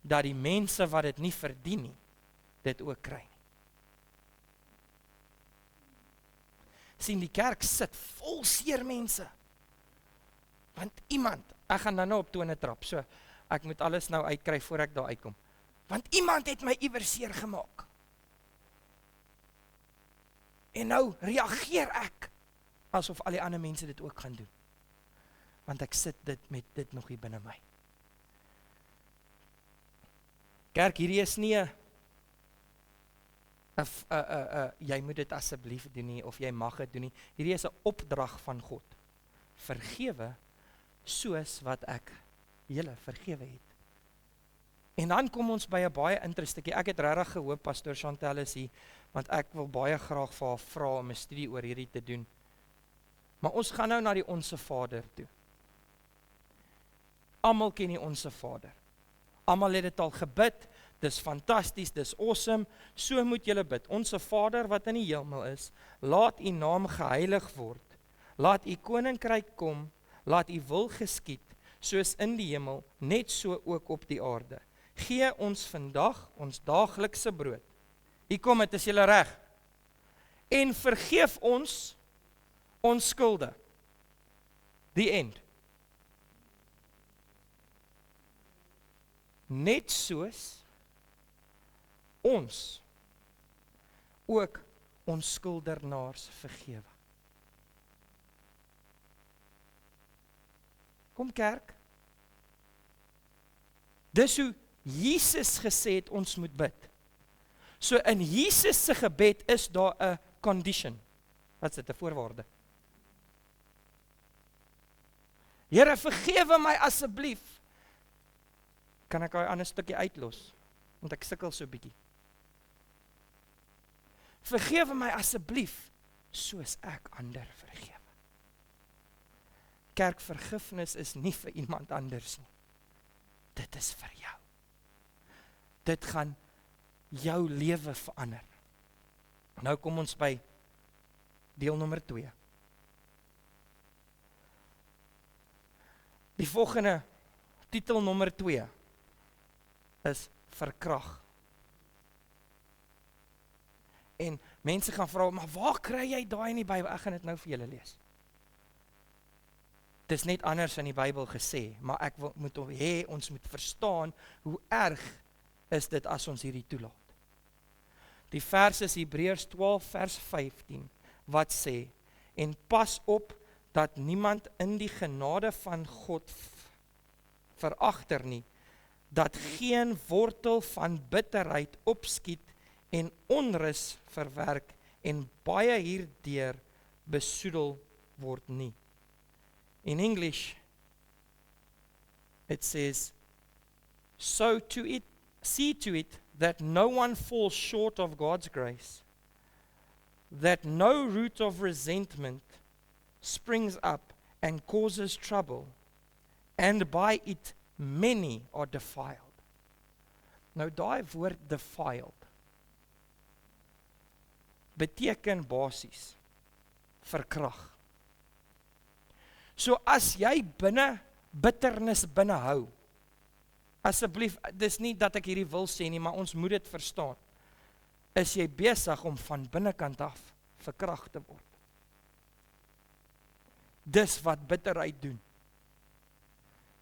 dat die mense wat dit nie verdien nie, dit ook kry nie. Sien, die kerk sit vol seer mense. Want iemand, ek gaan nou op tone trap, so ek moet alles nou uitkry voor ek daar uitkom. Want iemand het my iewers seer gemaak. En nou reageer ek asof al die ander mense dit ook gaan doen. Want ek sit met dit nog hier binne my. Kerk, hierdie is nie jy moet dit asseblief doen nie, of jy mag dit doen nie. Hierdie is 'n opdrag van God. Vergewe soos wat ek julle vergewe het. En dan kom ons by 'n baie interesting. Ek het regtig gehoop Pastor Chantel is hier, want ek wil baie graag vir haar vra om 'n studie oor hierdie te doen. Maar ons gaan nou na die Onse Vader toe. Almal ken die Onse Vader. Almal het dit al gebid. Dis fantasties, dis awesome. So moet julle bid. Onse Vader wat in die hemel is, laat u naam geheilig word. Laat u koninkryk kom, laat u wil geskied, soos in die hemel, net so ook op die aarde. Gee ons vandag ons daaglikse brood. Hier kom dit, is julle reg. En vergeef ons skulde. The end. Net soos ons ook ons skuldenaars vergewe. Kom kerk. Dis hoe Jesus gesê het ons moet bid. So in Jesus se gebed is daar 'n condition. Wat is dit, 'n voorwaarde? Here, vergewe my asseblief. Kan ek 'n ander stukkie uitlos? Want ek sukkel so bietjie. Vergewe my asseblief, soos ek ander vergewe. Kerk, vergifnis is nie vir iemand anders nie. Dit is vir jou. Dit gaan jou lewe verander. Nou kom ons by deel nommer 2. Die volgende, titel nommer 2, is verkrag. En mense gaan vra, maar waar kry jy daai in die Bybel? Ek gaan dit nou vir julle lees. Dit is net anders in die Bybel gesê, maar ek moet hê ons moet verstaan hoe erg is dit as ons hierdie toelaat. Die vers is Hebreërs 12 vers 15 wat sê, en pas op dat niemand in die genade van God veragter nie, dat geen wortel van bitterheid opskiet en onrus verwerk en baie hierdeur besoedel word nie. In English, it says, see to it that no one falls short of God's grace, that no root of resentment springs up and causes trouble, and by it many are defiled. Nou daai woord defiled beteken basies verkrag. So as jy bitternis binne hou, asseblief, dis nie dat ek hierdie wil sê nie, maar ons moet dit verstaan, is jy besig om van binnekant af verkrag te word. Dis wat bitterheid doen.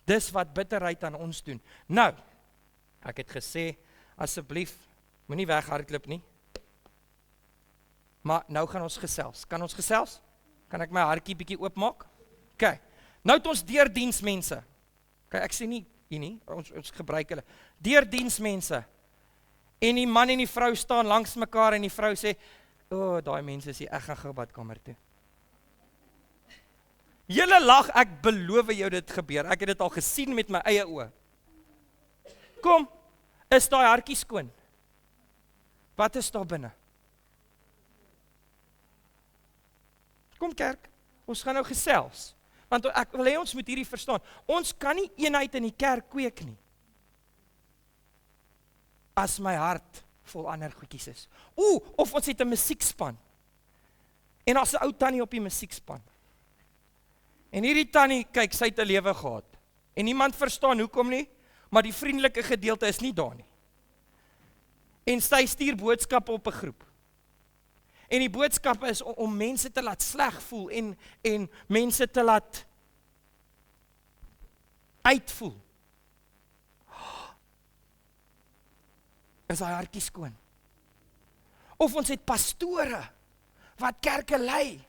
Dis wat bitterheid aan ons doen. Nou, ek het gesê, asseblief, moenie weghardloop nie. Maar nou gaan ons gesels. Kan ons gesels? Kan ek my hartjie bietjie oopmaak? OK. Nou het ons deurdiensmense. OK, ek sê nie hier nie, ons gebruik hulle. Deurdiensmense. En die man en die vrou staan langs mekaar en die vrou sê, "O, daai mense is hier, ek gaan gou badkamer toe." Julle lag, ek beloof jou dit gebeur. Ek het dit al gesien met my eie oë. Kom, is daai hartjie skoon? Wat is daar binne? Kom kerk, ons gaan nou gesels. Want ek wil hê ons moet hierdie verstaan. Ons kan nie eenheid in die kerk kweek nie. As my hart vol ander goedjies is. Of ons het 'n musiekspan. En daar's 'n ou tannie op die musiekspan. En hierdie tannie, kyk, sy het 'n lewe gehad. En niemand verstaan hoekom nie, maar die vriendelike gedeelte is nie daar nie. En sy stuur boodskappe op 'n groep. En die boodskappe is om mense te laat sleg voel en mense te laat uitvoel. Is hy hartjie skoon? Of ons het pastore wat kerke lei,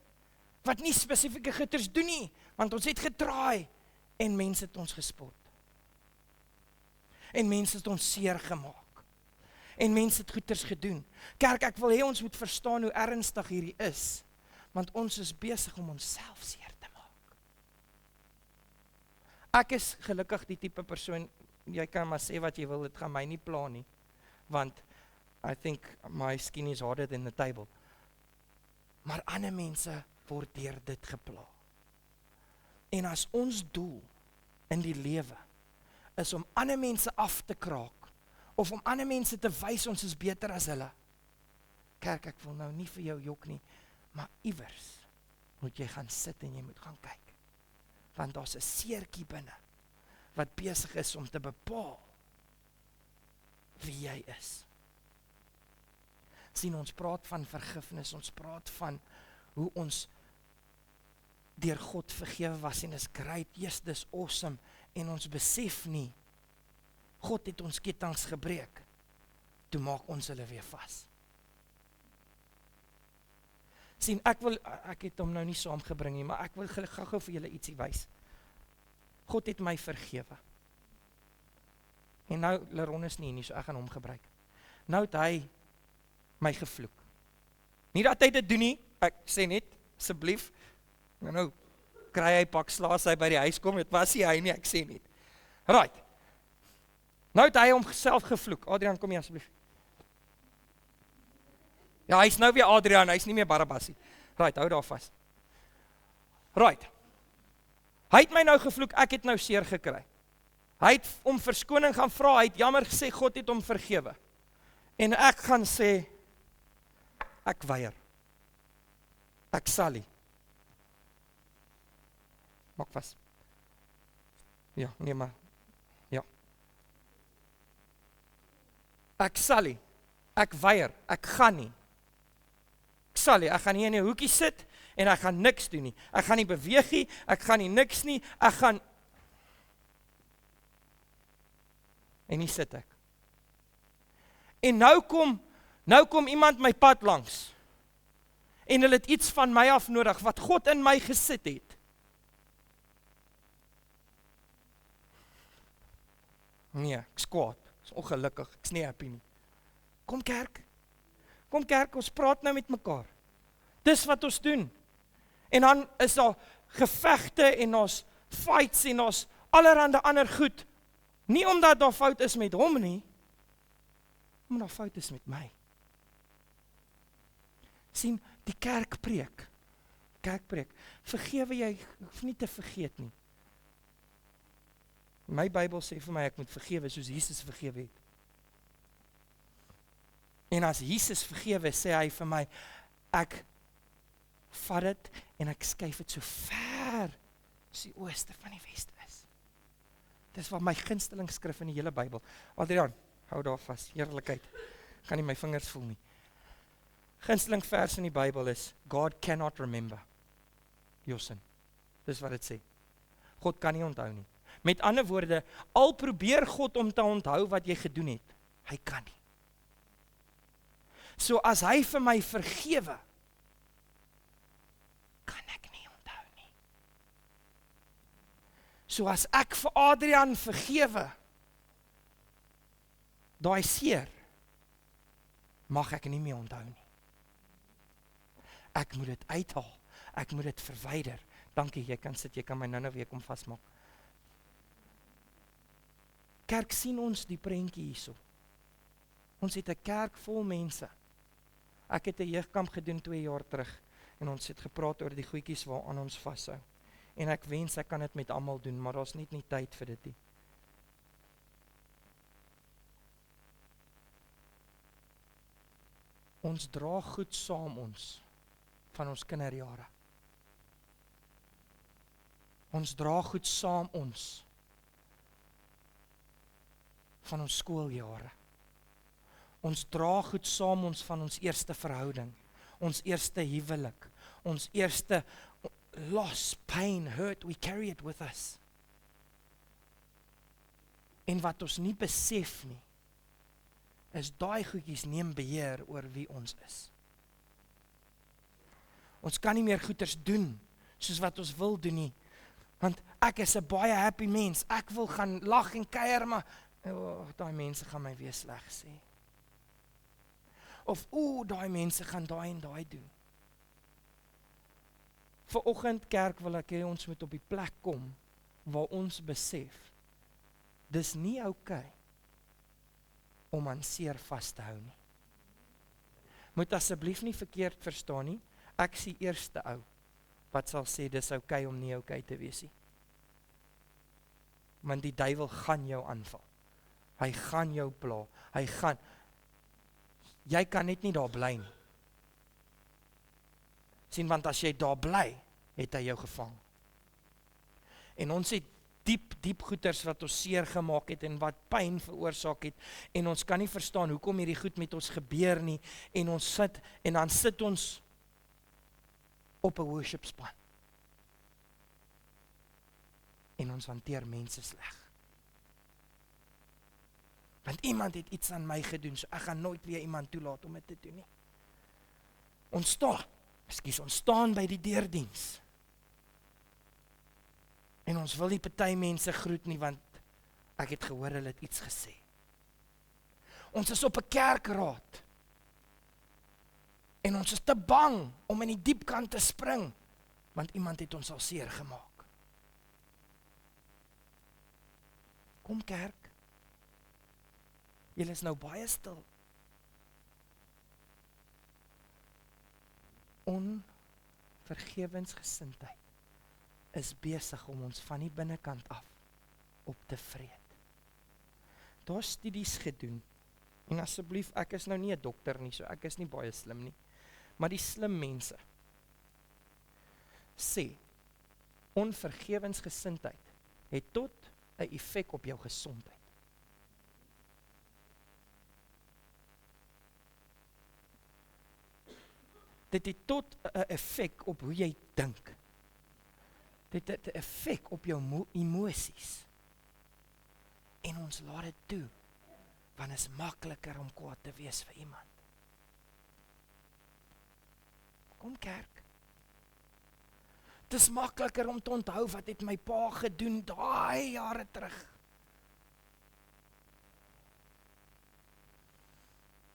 wat nie spesifieke goeders doen nie, want ons het getraai, en mense het ons gespot. En mense het ons seer gemaak. En mense het goeders gedoen. Kerk, ek wil hê ons moet verstaan hoe ernstig hierdie is, want ons is besig om onsself seer te maak. Ek is gelukkig die tipe persoon, jy kan maar sê wat jy wil, dit gaan my nie pla nie, want I think my skin is harder than the table. Maar ander mense word deur dit gepla. En as ons doel in die lewe is om ander mense af te kraak, of om ander mense te wys ons is beter as hulle, kerk, ek wil nou nie vir jou jok nie, maar iewers moet jy gaan sit en jy moet gaan kyk. Want daar's 'n seertjie binne, wat besig is om te bepaal wie jy is. Sien, ons praat van vergifnis, ons praat van hoe ons deur God vergewe was en is great, yes, dis awesome, en ons besef nie, God het ons kettinge gebreek, toe maak ons hulle weer vas. Sien, ek het hom nou nie saamgebring nie, maar ek wil gou vir julle ietsie wys. God het my vergewe. En nou, Leron is nie, so ek gaan hom gebruik. Nou het hy my gevloek. Nie dat hy dit doen nie, ek sê net, asseblief, nou, kry hy pak slaas, hy by die huis kom, het was hy nie, ek sê net. Right. Nou het hy homself gevloek. Adrian, kom hier asseblief. Ja, hy's nou weer Adrian, hy's nie meer Barabbas nie. Right, hou daar vas. Right. Hy het my nou gevloek, ek het nou seer gekry. Hy het om verskoning gaan vra, hy het jammer gesê, God het hom vergewe. En ek gaan sê, ek weier. Ek sal nie. Maak vas. Ja, nee maar. Ja. Ek sal nie. Ek weier. Ek gaan nie. Ek sal nie. Ek gaan hier in 'n hoekie sit en ek gaan niks doen nie. Ek gaan nie beweeg nie. Ek gaan nie niks nie. Ek gaan. En hier sit ek. En nou kom iemand my pad langs. En hulle het iets van my af nodig wat God in my gesit het. Nee, ek is kwaad, ek is ongelukkig, ek is nie happy nie. Kom kerk, ons praat nou met mekaar. Dis wat ons doen. En dan is daar gevegte en ons fights en ons allerhande ander goed. Nie omdat daar fout is met hom nie, maar daar fout is met my. Sien, die kerk preek. Vergewe jy, hoef nie te vergeet nie. My Bybel sê vir my, ek moet vergewe soos Jesus vergewe het. En as Jesus vergewe, sê hy vir my, ek vat dit en ek skuif dit so ver as die ooste van die weste is. Dis wat my gunsteling skrif in die hele Bybel. Adrian, hou daar vas, heerlikheid. Gaan nie my vingers voel nie. Gunsteling vers in die Bybel is, God cannot remember your sin. Dis wat dit sê. God kan nie onthou nie. Met ander woorde, al probeer God om te onthou wat jy gedoen het, hy kan nie. So as hy vir my vergewe, kan ek nie onthou nie. So as ek vir Adrian vergewe, daai seer, mag ek nie meer onthou nie. Ek moet dit uithaal, ek moet dit verwyder. Dankie, jy kan sit, jy kan my nou weer kom vasmaak. Kerk, sien ons die prentjie hierso. Ons het 'n kerk vol mense. Ek het 'n jeugkamp gedoen 2 jaar terug en ons het gepraat oor die goedjies waaraan ons vashou. En ek wens ek kan dit met almal doen, maar daar's net nie tyd vir dit nie. Ons dra goed saam ons van ons kinderjare. Ons dra goed saam ons van ons skooljare. Ons dra goed saam ons van ons eerste verhouding, ons eerste huwelik, ons eerste loss, pain, hurt, we carry it with us. En wat ons nie besef nie, is daai goedjies neem beheer oor wie ons is. Ons kan nie meer goeders doen soos wat ons wil doen nie. Want ek is 'n baie happy mens. Ek wil gaan lag en kuier, maar daai mense gaan my weer sleg sê. Of daai mense gaan daai en daai doen. Vanoggend kerk wil ek hê ons moet op die plek kom waar ons besef dis nie oukei om aan seer vas te hou nie. Moet asseblief nie verkeerd verstaan nie. Ek is die eerste ou wat sal sê dis oukei om nie oukei te wees nie. Want die duiwel gaan jou aanval. Hy gaan jou pla. Jy kan net nie daar bly nie. Sien, want as jy daar bly, het hy jou gevang. En ons het diep goeters wat ons seer gemaak het en wat pyn veroorsaak het, en ons kan nie verstaan hoekom hierdie goed met ons gebeur nie, en dan sit ons op 'n worship span. En ons hanteer mense sleg. Want iemand het iets aan my gedoen, so ek gaan nooit weer iemand toelaat om dit te doen nie. Ons staan by die deurdiens. En ons wil nie party mense groet nie, want ek het gehoor hulle het iets gesê. Ons is op 'n kerkraad. En ons is te bang om in die diep kant te spring, want iemand het ons al seer gemaak. Kom kerk. Julle is nou baie stil. Onvergewensgesindheid is besig om ons van die binnekant af op te vreet. Daar is studies gedoen, en asseblief, ek is nou nie 'n dokter nie, so ek is nie baie slim nie, maar die slim mense sê, onvergewensgesindheid het tot 'n effek op jou gesondheid. Dit het tot 'n effek op hoe jy dink. Dit het 'n effek op jou emosies. En ons laat dit toe, want is makliker om kwaad te wees vir iemand. Kom kerk. Dit is makliker om te onthou wat het my pa gedoen daai jare terug.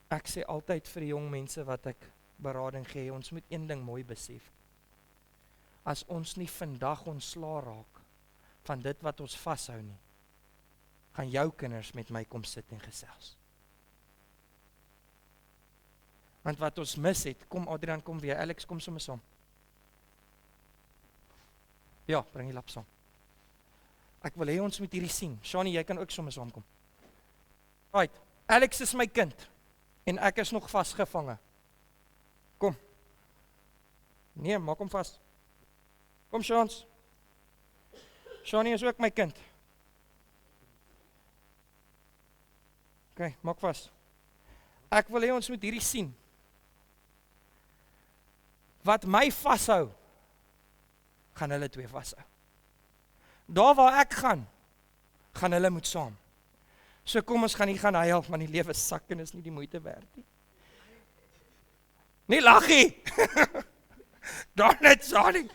Ek sê altyd vir die jong mense wat ek berading gee, ons moet een ding mooi besef. As ons nie vandag ontslaa raak van dit wat ons vashou nie, gaan jou kinders met my kom sit en gesels. Want wat ons mis het, kom Adrian, kom weer, Alex, kom sommer saam. Ja, bring die lap saam. Ek wil hê ons moet hierdie sien. Shani, jy kan ook sommer saamkom. Right, Alex is my kind, en ek is nog vasgevange. Kom. Nee, maak hom vas. Kom Shans. Shani is ook my kind. OK, maak vas. Ek wil hê ons moet hierdie sien. Wat my vashou, gaan hulle twee vashou. Daar waar ek gaan hulle moet saam. So kom ons gaan nie gaan huil, want die lewe sak en is nie die moeite werd nie. Nie laggie. Daar net sorry.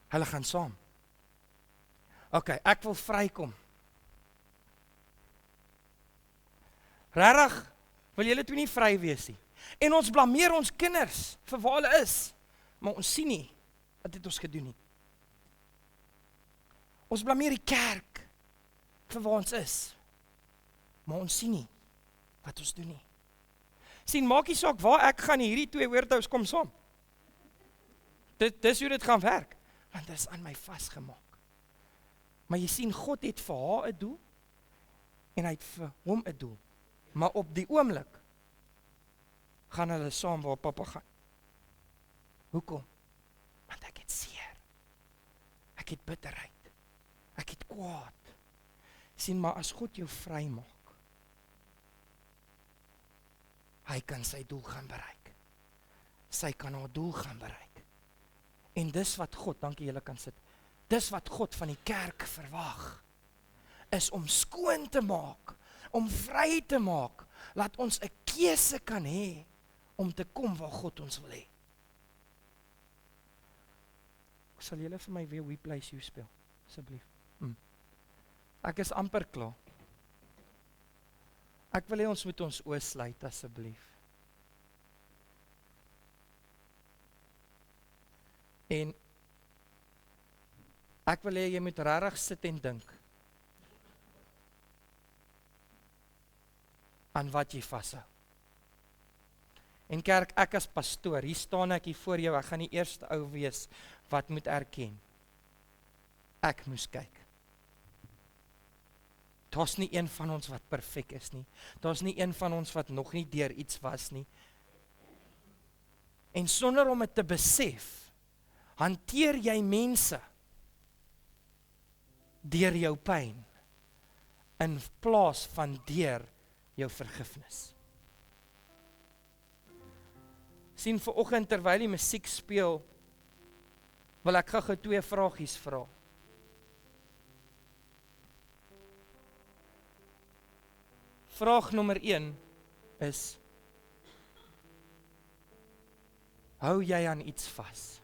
Hulle gaan saam. OK, ek wil vrykom. Regtig, wil julle toe nie vry wees nie? En ons blameer ons kinders vir waar hulle is, maar ons sien nie wat het ons gedoen nie. Ons blameer die kerk vir waar ons is, maar ons sien nie wat ons doen nie. Sien, maak nie saak waar ek gaan, hierdie twee weirdos kom saam. Dis hoe dit gaan werk, want dit is aan my vasgemaak. Maar jy sien, God het vir haar 'n doel, en hy het vir hom 'n doel. Maar op die oomblik, gaan hulle saam waar papa gaan. Hoekom? Want ek het seer. Ek het bitterheid. Ek het kwaad. Sien, maar as God jou vry maak, hy kan sy doel gaan bereik. Sy kan haar doel gaan bereik. En dis wat God, dankie julle kan sit, dis wat God van die kerk verwag, is om skoon te maak, om vry te maak, laat ons 'n keuse kan hê, om te kom waar God ons wil hê. sal julle vir my weer We Place You speel, asseblief. Ek is amper klaar. Ek wil hê ons moet ons oë sluit, asseblief. En ek wil hê jy moet regtig sit en dink aan wat jy vashou. En kerk, ek as pastoor, hier staan ek hier voor jou, ek gaan die eerste ou wees wat moet erken. Ek moes kyk. Daar's nie een van ons wat perfek is nie. Daar's nie een van ons wat nog nie deur iets was nie. En sonder om dit te besef, hanteer jy mense deur jou pyn in plaas van deur jou vergifnis. Sien, vanoggend terwyl die musiek speel, wil ek gou 2 vragies vra. Vraag nommer 1 is, hou jy aan iets vas?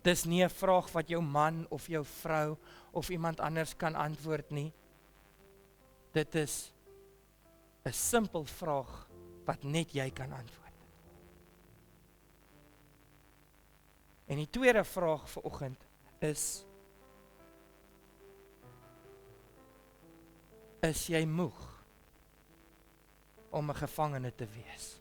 Dis nie 'n vraag wat jou man of jou vrou of iemand anders kan antwoord nie. Dit is 'n simpel vraag wat net jy kan antwoord. En die tweede vraag vanoggend is jy moeg om 'n gevangene te wees?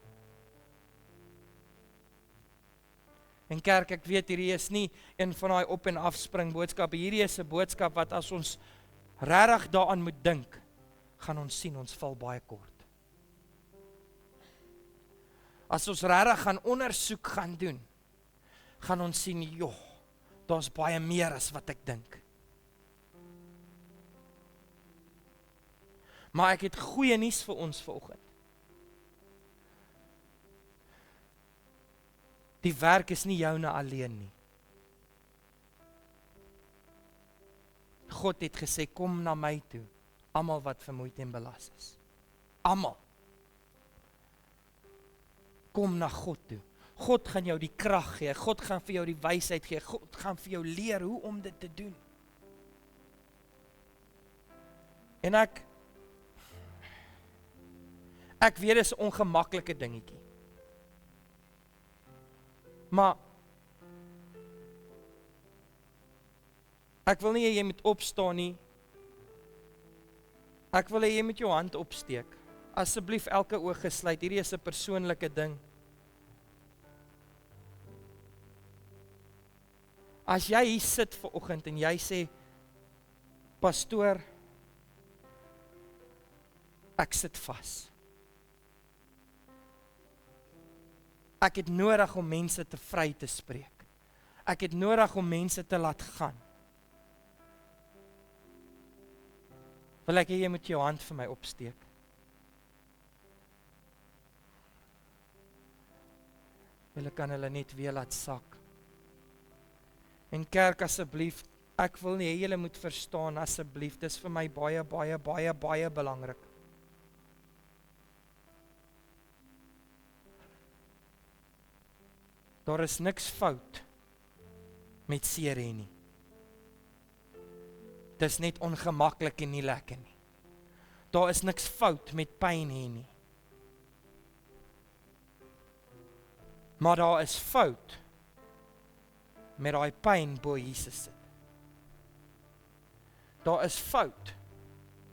En kerk, ek weet hierdie is nie een van daai op en af spring boodskappe. Hierdie is 'n boodskap wat as ons regtig daaraan moet dink, gaan ons sien ons val baie kort. As ons regtig gaan ondersoek gaan doen, gaan ons sien, joh, daar's baie meer as wat ek dink. Maar ek het goeie nuus vir ons vanoggend. Die werk is nie joune alleen nie. God het gesê, kom na my toe, almal wat vermoeid en belas is. Almal. Kom na God toe. God gaan jou die krag gee, God gaan vir jou die wysheid gee, God gaan vir jou leer hoe om dit te doen. En ek weet dit is 'n ongemaklike dingetjie. Maar ek wil nie hê jy moet opstaan nie. Ek wil hê jy moet jou hand opsteek. Asseblief elke oog gesluit. Hierdie is 'n persoonlike ding. As jy hier sit vanoggend en jy sê, pastoor, ek sit vas. Ek het nodig om mense te vry te spreek. Ek het nodig om mense te laat gaan. Wil ek hê jy moet jou hand vir my opsteek. Julle kan hulle net weer laat sak. En kerk, asseblief, ek wil nie hê julle moet verstaan, asseblief, dis vir my baie, baie, baie, baie belangrik. Daar is niks fout met seer hê nie. Dis net ongemaklik en nie lekker nie. Daar is niks fout met pyn hê nie. Maar daar is fout met daai pyn bo Jesus sit. Daar is fout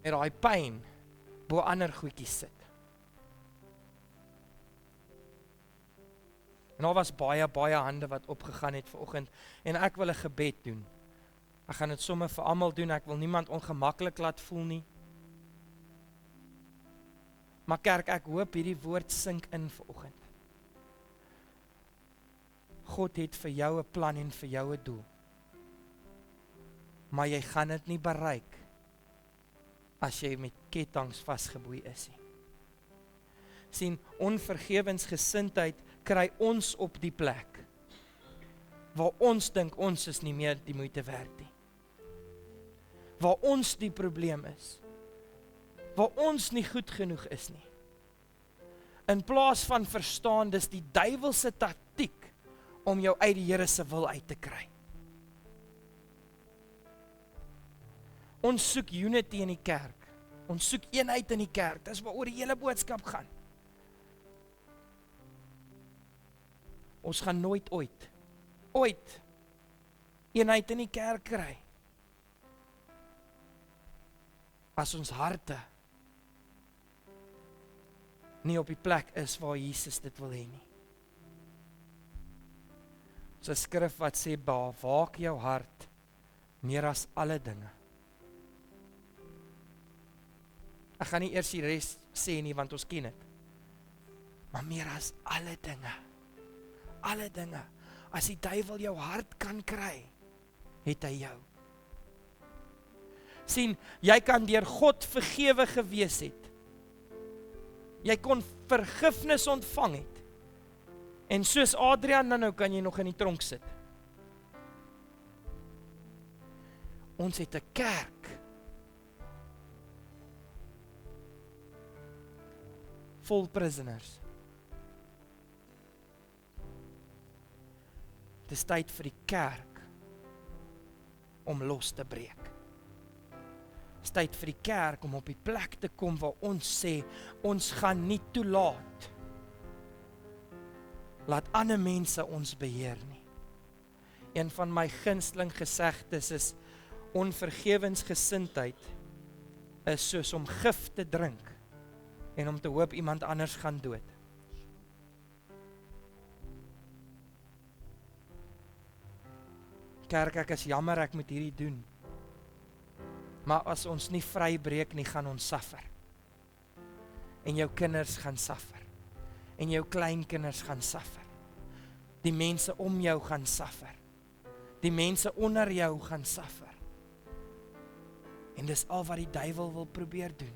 met daai pyn bo ander goedjies sit. En daar was baie, baie hande wat opgegaan het vanoggend en ek wil 'n gebed doen. Ek gaan dit sommer vir almal doen, ek wil niemand ongemaklik laat voel nie. Maar kerk, ek hoop hierdie woord sink in vanoggend. God het vir jou 'n plan en vir jou 'n doel. Maar jy gaan dit nie bereik as jy met ketTINGs vasgeboei is nie. Sien, onvergewensgesindheid kry ons op die plek waar ons dink ons is nie meer die moeite werd nie. Waar ons die probleem is. Waar ons nie goed genoeg is nie. In plaas van verstaan, dis die duiwelse taktiek om jou uit die Here se wil uit te kry. Ons soek unity in die kerk. Ons soek eenheid in die kerk. Dis waaroor die hele boodskap gaan. Ons gaan nooit ooit eenheid in die kerk kry as ons harte nie op die plek is waar Jesus dit wil hê nie. Ons 'n skrif wat sê, bewaak jou hart meer as alle dinge. Ek gaan nie eers die res sê nie, want ons ken dit. Maar meer as alle dinge, as die duiwel jou hart kan kry, het hy jou. Sien, jy kan deur God vergewe gewees het. Jy kon vergifnis ontvang het. En soos Adrian nou kan jy nog in die tronk sit. Ons het 'n kerk vol prisoners. Het is tyd vir die kerk om los te breek. Het is tyd vir die kerk om op die plek te kom waar ons sê, ons gaan nie toelaat laat ander mense ons beheer nie. Een van my gunsteling gesegdes is, onvergewensgesindheid is soos om gif te drink en om te hoop iemand anders gaan dood. Kerk, ek is jammer ek moet hierdie doen. Maar as ons nie vrybreek nie, gaan ons suffer. En jou kinders gaan suffer. En jou kleinkinders gaan suffer. Die mense om jou gaan suffer. Die mense onder jou gaan suffer. En dis al wat die duiwel wil probeer doen.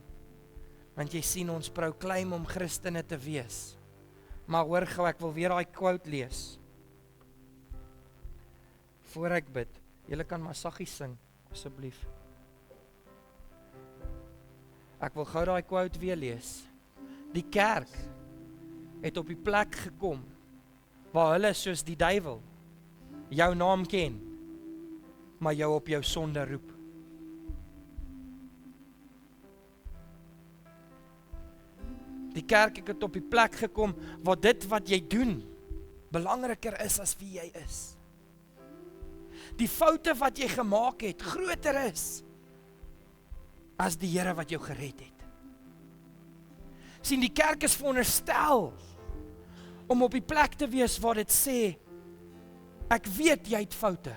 Want jy sien ons proclaim om Christene te wees. Maar hoor gou, ek wil weer daai quote lees. Voor ek bid, julle kan maar saggies sing, asseblief. Ek wil gou daai quote weer lees. Die kerk het op die plek gekom waar hulle soos die duiwel jou naam ken, maar jou op jou sonde roep. Die kerk het op die plek gekom waar dit wat jy doen belangriker is as wie jy is. Die foute wat jy gemaak het groter is as die Here wat jou gered het. Sien, die kerk is veronderstel om op die plek te wees waar dit sê, ek weet jy het foute.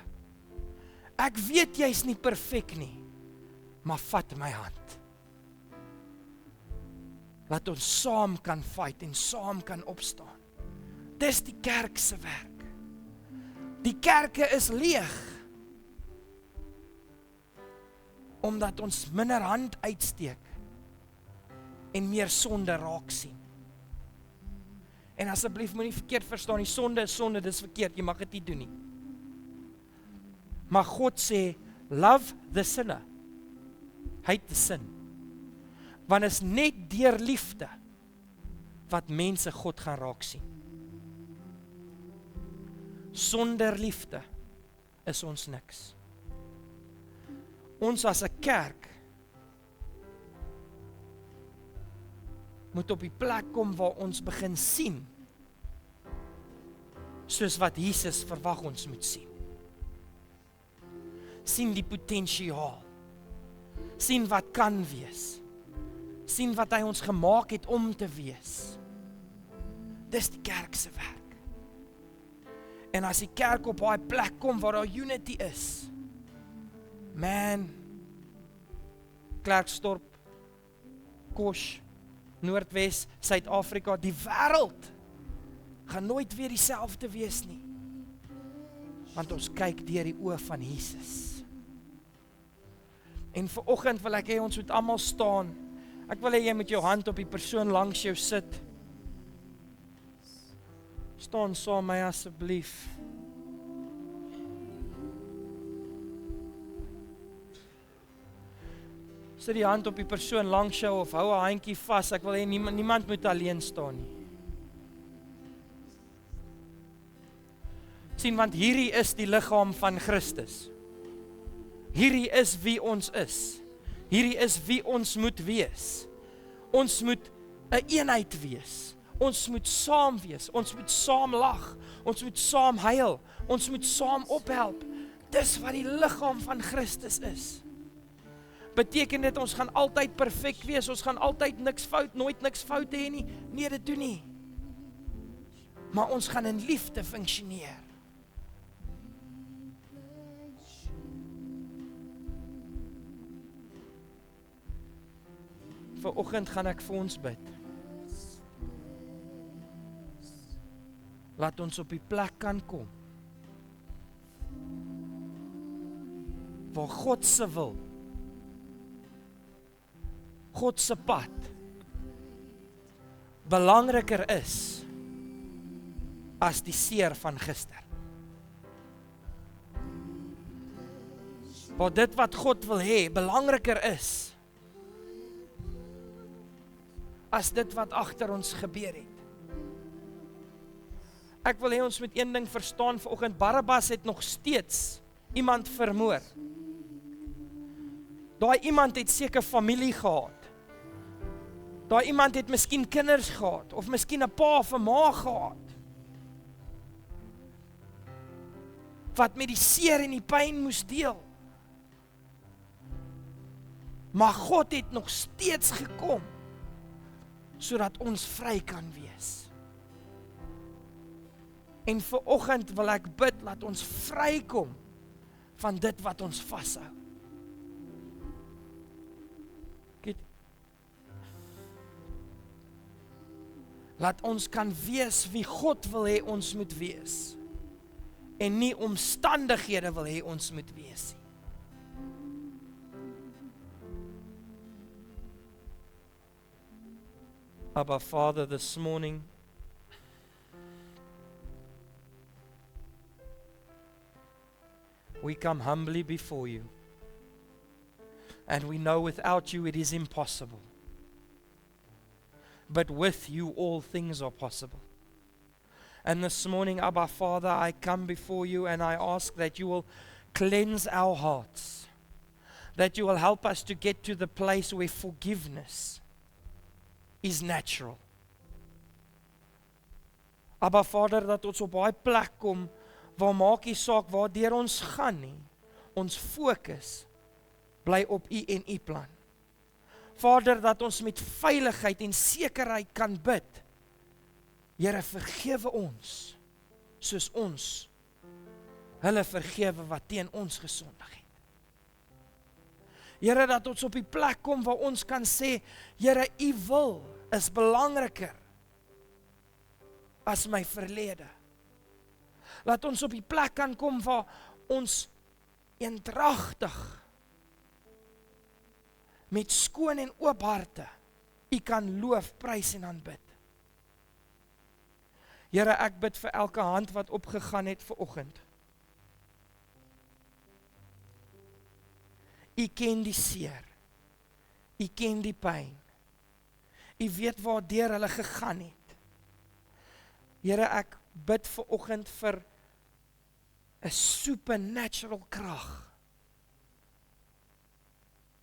Ek weet jy's nie perfek nie, maar vat my hand. Laat ons saam kan fight en saam kan opstaan. Dis die kerk se werk. Die kerke is leeg, omdat ons minder hand uitsteek en meer sonde raak sien. En asseblief moenie verkeerd verstaan, die sonde is sonde, dis verkeerd, jy mag dit nie doen nie. Maar God sê, love the sinner, hate the sin. Want is net deur liefde wat mense God gaan raak sien. Sonder liefde is ons niks. Ons as 'n kerk moet op die plek kom waar ons begin sien soos wat Jesus verwag ons moet sien. Sien die potensiaal. Sien wat kan wees. Sien wat hy ons gemaak het om te wees. Dis die kerk se werk. En as die kerk op daai plek kom waar daar unity is, man, Klerksdorp, Kosh, Noordwes, Suid-Afrika, die wêreld gaan nooit weer dieselfde wees nie. Want ons kyk deur die oë van Jesus. En vanoggend wil ek hê ons moet almal staan. Ek wil hê jy met jou hand op die persoon langs jou sit. Staan saam my asseblief. Sit die hand op die persoon langs jou of hou 'n handjie vas. Ek wil hê niemand moet alleen staan nie. sien, want hierdie is die liggaam van Christus. Hierdie is wie ons is. Hierdie is wie ons moet wees. Ons moet 'n eenheid wees. Ons moet saam wees. Ons moet saam lag. Ons moet saam huil. Ons moet saam ophelp. Dis wat die liggaam van Christus is. Beteken dit ons gaan altyd perfek wees? Ons gaan altyd nooit niks foute hê nie? Nee, dit doen nie. Maar ons gaan in liefde funksioneer. Vanoggend gaan ek vir ons bid. Laat ons op die plek kan kom waar God se wil, God se pad belangriker is as die seer van gister. Waar dit wat God wil hê belangriker is as dit wat agter ons gebeur het. Ek wil hê ons moet een ding verstaan vanoggend. Barabbas het nog steeds iemand vermoor. Daai iemand het seker familie gehad. Daai iemand het miskien kinders gehad of miskien 'n pa of 'n ma gehad. Wat met die seer en die pyn moes deel. Maar God het nog steeds gekom sodat ons vry kan wees. En vanoggend wil ek bid, laat ons vrykom van dit wat ons vashou. Laat ons kan wees wie God wil hê ons moet wees. En nie omstandighede wil hê ons moet wees nie. Abba Father, this morning, we come humbly before you. And we know without you it is impossible. But with you all things are possible. And this morning, Abba Father, I come before you and I ask that you will cleanse our hearts. That you will help us to get to the place where forgiveness is natural. Abba Vader, dat ons op daai plek kom waar maak nie saak waardeur ons gaan nie. Ons fokus bly op U en U plan. Vader, dat ons met veiligheid en sekerheid kan bid. Here, vergewe ons soos ons hulle vergewe wat teen ons gesondig het. Here, dat ons op die plek kom waar ons kan sê, Here, U wil is belangriker as my verlede. Laat ons op die plek kan kom waar ons eendragtig met skoon en oop harte U kan loof, prys en aanbid. Here, ek bid vir elke hand wat opgegaan het vanoggend. U ken die seer. U ken die pyn. U weet waardeur hulle gegaan het. Here, ek bid vanoggend vir 'n supernatural krag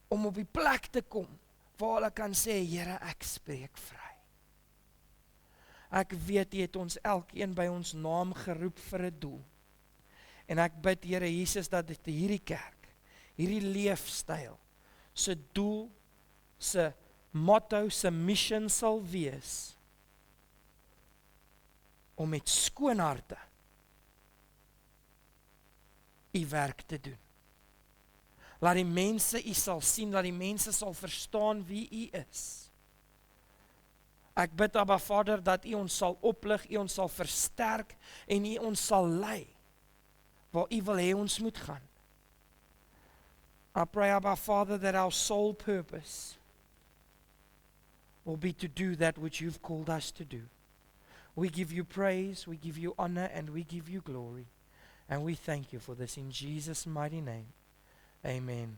om op die plek te kom waar hulle kan sê, Here, ek spreek vry. Ek weet U het ons elkeen by ons naam geroep vir 'n doel. En ek bid, Here Jesus, dat dit hierdie kerk, hierdie leefstyl, se doel, se motto, se mission sal wees om met skoon harte U werk te doen. Laat die mense U sal sien, laat die mense sal verstaan wie U is. Ek bid, Abba Vader, dat U ons sal oplig, U ons sal versterk en U ons sal lei waar U wil hê ons moet gaan. I pray, Abba Father, that our sole purpose will be to do that which You've called us to do. We give You praise, we give You honor, and we give You glory. And we thank You for this in Jesus' mighty name. Amen.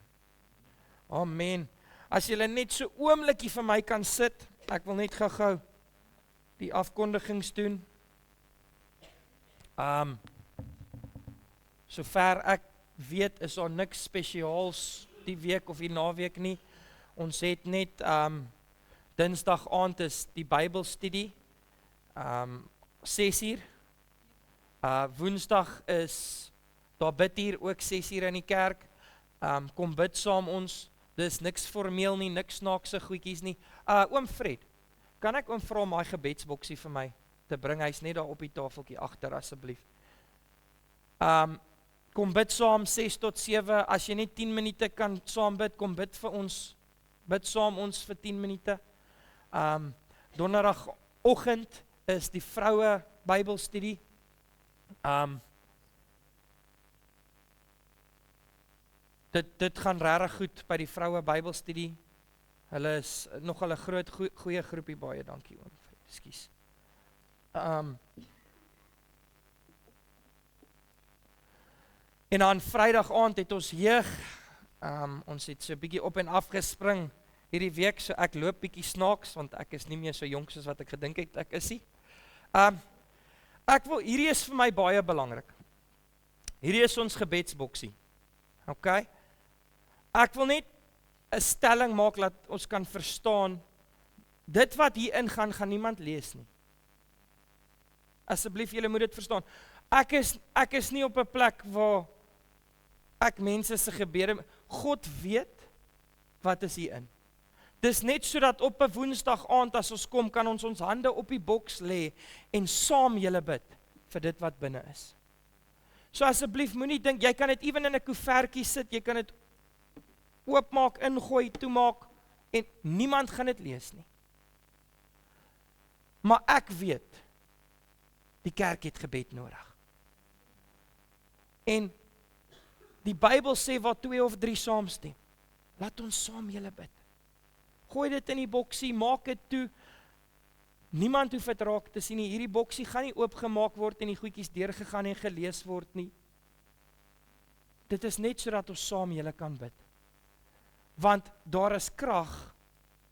Amen. As julle net so oomblikie vir my kan sit, ek wil net gou die afkondigings doen. Sover ek weet is daar niks spesiaals die week of die naweek nie. Ons het net Dinsdag aand is die Bybelstudie 6 uur. Woensdag is daar biduur ook 6 uur in die kerk. Kom bid saam ons. Dis niks formeel nie, niks snaakse goedjies nie. Oom Fred, kan ek oom vra om my gebedsboksie vir my te bring? Hy's net daar op die tafeltjie agter asseblief. Kom bid saam 6 tot 7. As jy net 10 minute kan saam bid, kom bid vir ons. Bid saam ons vir 10 minute. Donderdagoggend is die vroue Bybelstudie. Dit gaan regtig goed by die vroue Bybelstudie. Hulle is nogal 'n groot goeie groepie, baie dankie oom. Ekskuus. En dan Vrydag aand het ons jeug. Ons het so 'n bietjie op en af gespring hierdie week, so ek loop bietjie snaaks want ek is nie meer so jonk soos wat ek gedink het ek is nie. Hierdie is vir my baie belangrik. Hierdie is ons gebedsboksie. Okay? Ek wil net 'n stelling maak dat ons kan verstaan, dit wat hier ingaan, gaan niemand lees nie. Asseblief, julle moet dit verstaan. Ek is nie op 'n plek waar ek mense se gebede, God weet wat is hier in. Dis net sodat op 'n Woensdag aand as ons kom, kan ons hande op die boks lê en saam julle bid vir dit wat binne is. So asseblief moenie dink jy kan dit ewen in 'n koevertjie sit, jy kan dit oopmaak, ingooi, toemaak en niemand gaan dit lees nie. Maar ek weet die kerk het gebed nodig. En die Bybel sê waar 2 of 3 saamstem, laat ons saam julle bid. Gooi dit in die boksie, maak dit toe. Niemand hoef dit raak te sien nie. Hierdie boksie gaan nie oopgemaak word en die goedjies deurgegaan en gelees word nie. Dit is net sodat ons saam julle kan bid. Want daar is krag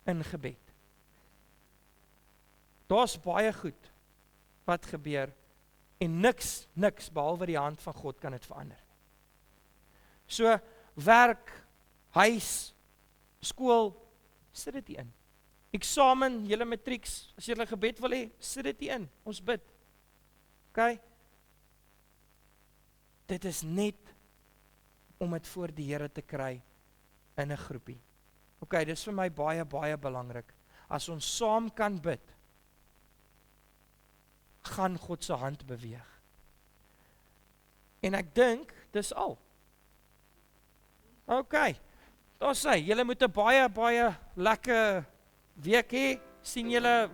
in gebed. Daar's baie goed wat gebeur en niks behalwe die hand van God kan dit verander. So werk, huis, skool, sit dit in. Eksamen, julle matrieks, as julle gebed wil hê, sit dit in. Ons bid. OK? Dit is net om dit voor die Here te kry in 'n groepie. OK, dis vir my baie belangrik. As ons saam kan bid, gaan God se hand beweeg. En ek dink dis al. OK. Daar sê, julle moet 'n baie lekker week hê. Sien julle